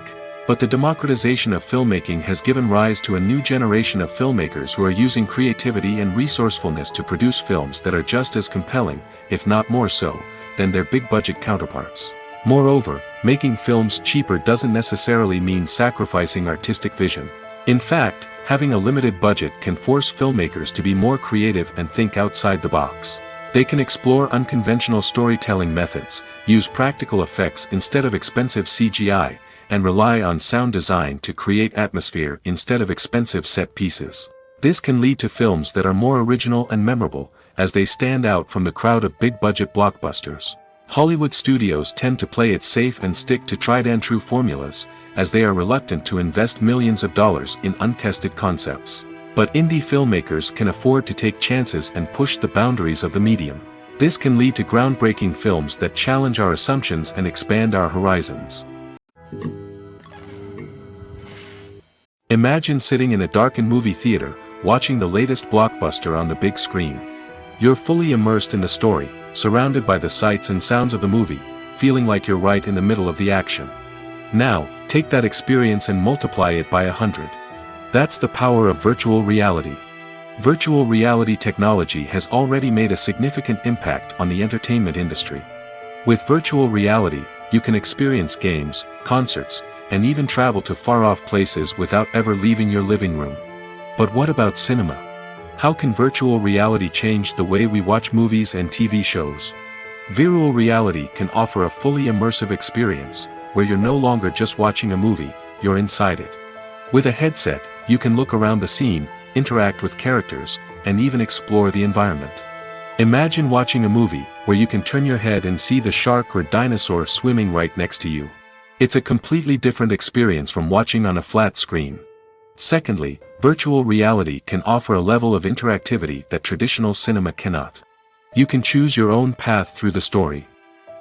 B: But the democratization of filmmaking has given rise to a new generation of filmmakers who are using creativity and resourcefulness to produce films that are just as compelling, if not more so, than their big-budget counterparts. Moreover, making films cheaper doesn't necessarily mean sacrificing artistic vision. In fact, having a limited budget can force filmmakers to be more creative and think outside the box. They can explore unconventional storytelling methods, use practical effects instead of expensive CGI, and rely on sound design to create atmosphere instead of expensive set pieces. This can lead to films that are more original and memorable, as they stand out from the crowd of big-budget blockbusters. Hollywood studios tend to play it safe and stick to tried-and-true formulas, as they are reluctant to invest millions of dollars in untested concepts. But indie filmmakers can afford to take chances and push the boundaries of the medium. This can lead to groundbreaking films that challenge our assumptions and expand our horizons. Imagine sitting in a darkened movie theater, watching the latest blockbuster on the big screen. You're fully immersed in the story, surrounded by the sights and sounds of the movie, feeling like you're right in the middle of the action. Now, take that experience and multiply it by 100. That's the power of virtual reality. Virtual reality technology has already made a significant impact on the entertainment industry. With virtual reality, you can experience games, concerts, and even travel to far-off places without ever leaving your living room. But what about cinema? How can virtual reality change the way we watch movies and TV shows? Virtual reality can offer a fully immersive experience, where you're no longer just watching a movie, you're inside it. With a headset, you can look around the scene, interact with characters, and even explore the environment. Imagine watching a movie where you can turn your head and see the shark or dinosaur swimming right next to you. It's a completely different experience from watching on a flat screen. Secondly, virtual reality can offer a level of interactivity that traditional cinema cannot. You can choose your own path through the story.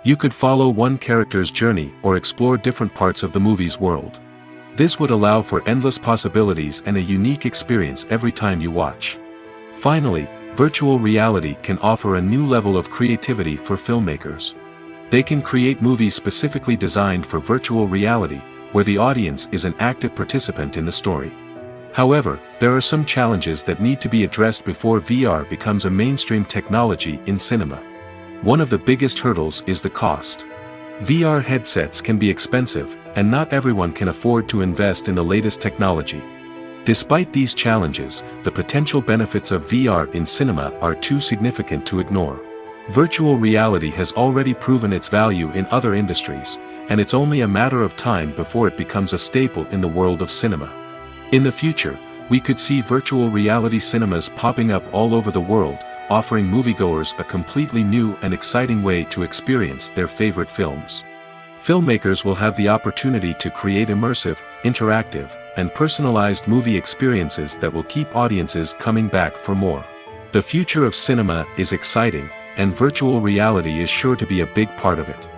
B: You could follow one character's journey or explore different parts of the movie's world. This would allow for endless possibilities and a unique experience every time you watch. Finally, virtual reality can offer a new level of creativity for filmmakers. They can create movies specifically designed for virtual reality, where the audience is an active participant in the story. However, there are some challenges that need to be addressed before VR becomes a mainstream technology in cinema. One of the biggest hurdles is the cost. VR headsets can be expensive, and not everyone can afford to invest in the latest technology. Despite these challenges, the potential benefits of VR in cinema are too significant to ignore. Virtual reality has already proven its value in other industries, and it's only a matter of time before it becomes a staple in the world of cinema. In the future, we could see virtual reality cinemas popping up all over the world, offering moviegoers a completely new and exciting way to experience their favorite films. Filmmakers will have the opportunity to create immersive, interactive, and personalized movie experiences that will keep audiences coming back for more. The future of cinema is exciting, and virtual reality is sure to be a big part of it.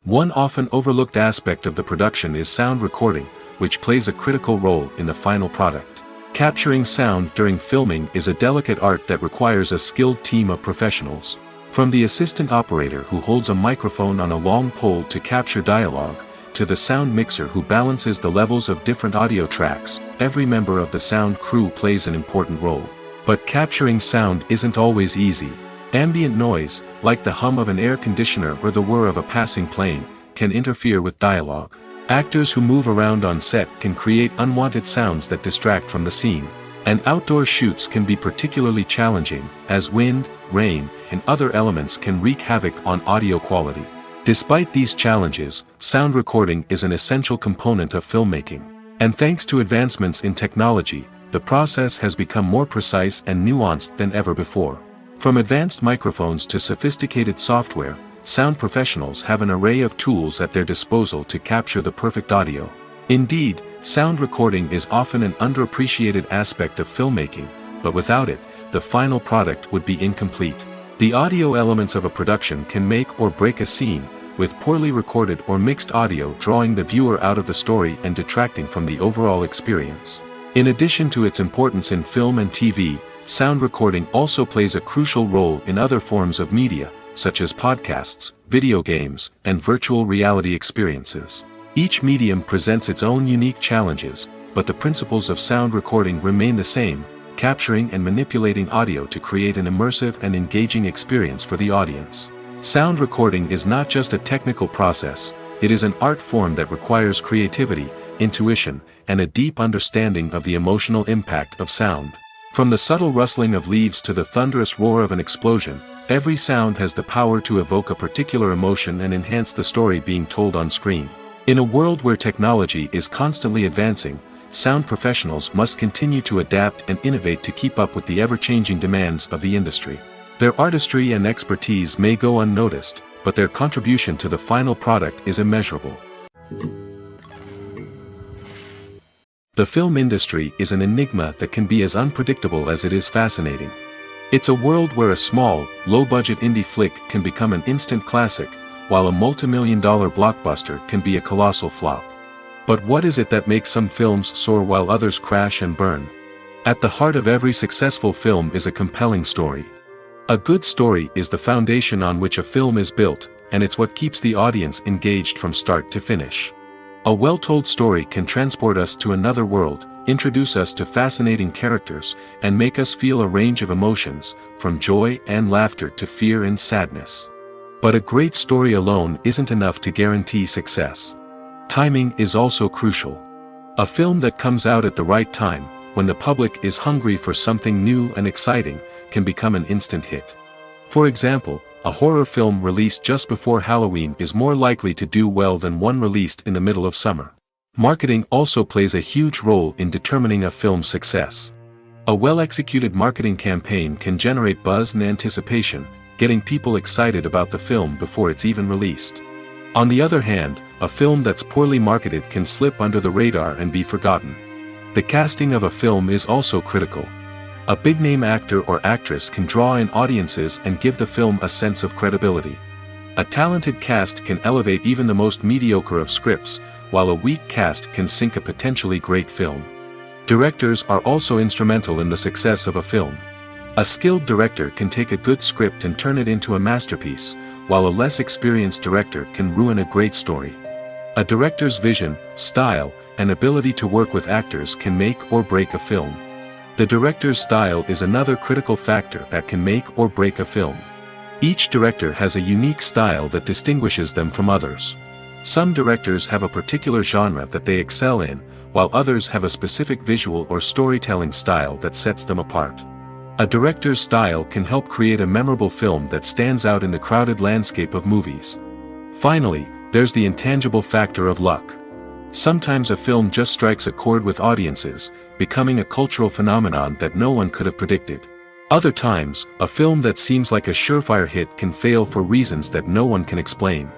B: One often overlooked aspect of the production is sound recording, which plays a critical role in the final product. Capturing sound during filming is a delicate art that requires a skilled team of professionals. From the assistant operator who holds a microphone on a long pole to capture dialogue, to the sound mixer who balances the levels of different audio tracks, every member of the sound crew plays an important role. But capturing sound isn't always easy. Ambient noise, like the hum of an air conditioner or the whir of a passing plane, can interfere with dialogue. Actors who move around on set can create unwanted sounds that distract from the scene. And outdoor shoots can be particularly challenging, as wind, rain, and other elements can wreak havoc on audio quality. Despite these challenges, sound recording is an essential component of filmmaking. And thanks to advancements in technology, the process has become more precise and nuanced than ever before. From advanced microphones to sophisticated software, sound professionals have an array of tools at their disposal to capture the perfect audio. Indeed, sound recording is often an underappreciated aspect of filmmaking, but without it, the final product would be incomplete. The audio elements of a production can make or break a scene, with poorly recorded or mixed audio drawing the viewer out of the story and detracting from the overall experience. In addition to its importance in film and TV, sound recording also plays a crucial role in other forms of media, such as podcasts, video games, and virtual reality experiences. Each medium presents its own unique challenges, but the principles of sound recording remain the same, capturing and manipulating audio to create an immersive and engaging experience for the audience. Sound recording is not just a technical process, it is an art form that requires creativity, intuition, and a deep understanding of the emotional impact of sound. From the subtle rustling of leaves to the thunderous roar of an explosion, every sound has the power to evoke a particular emotion and enhance the story being told on screen. In a world where technology is constantly advancing, sound professionals must continue to adapt and innovate to keep up with the ever-changing demands of the industry. Their artistry and expertise may go unnoticed, but their contribution to the final product is immeasurable. The film industry is an enigma that can be as unpredictable as it is fascinating. It's a world where a small, low-budget indie flick can become an instant classic, while a multi-million-dollar blockbuster can be a colossal flop. But what is it that makes some films soar while others crash and burn? At the heart of every successful film is a compelling story. A good story is the foundation on which a film is built, and it's what keeps the audience engaged from start to finish. A well-told story can transport us to another world, introduce us to fascinating characters, and make us feel a range of emotions, from joy and laughter to fear and sadness. But a great story alone isn't enough to guarantee success. Timing is also crucial. A film that comes out at the right time, when the public is hungry for something new and exciting, can become an instant hit. For example, a horror film released just before Halloween is more likely to do well than one released in the middle of summer. Marketing also plays a huge role in determining a film's success. A well-executed marketing campaign can generate buzz and anticipation, getting people excited about the film before it's even released. On the other hand, a film that's poorly marketed can slip under the radar and be forgotten. The casting of a film is also critical. A big-name actor or actress can draw in audiences and give the film a sense of credibility. A talented cast can elevate even the most mediocre of scripts, while a weak cast can sink a potentially great film. Directors are also instrumental in the success of a film. A skilled director can take a good script and turn it into a masterpiece, while a less experienced director can ruin a great story. A director's vision, style, and ability to work with actors can make or break a film. The director's style is another critical factor that can make or break a film. Each director has a unique style that distinguishes them from others. Some directors have a particular genre that they excel in, while others have a specific visual or storytelling style that sets them apart. A director's style can help create a memorable film that stands out in the crowded landscape of movies. Finally, there's the intangible factor of luck. Sometimes a film just strikes a chord with audiences, becoming a cultural phenomenon that no one could have predicted. Other times, a film that seems like a surefire hit can fail for reasons that no one can explain.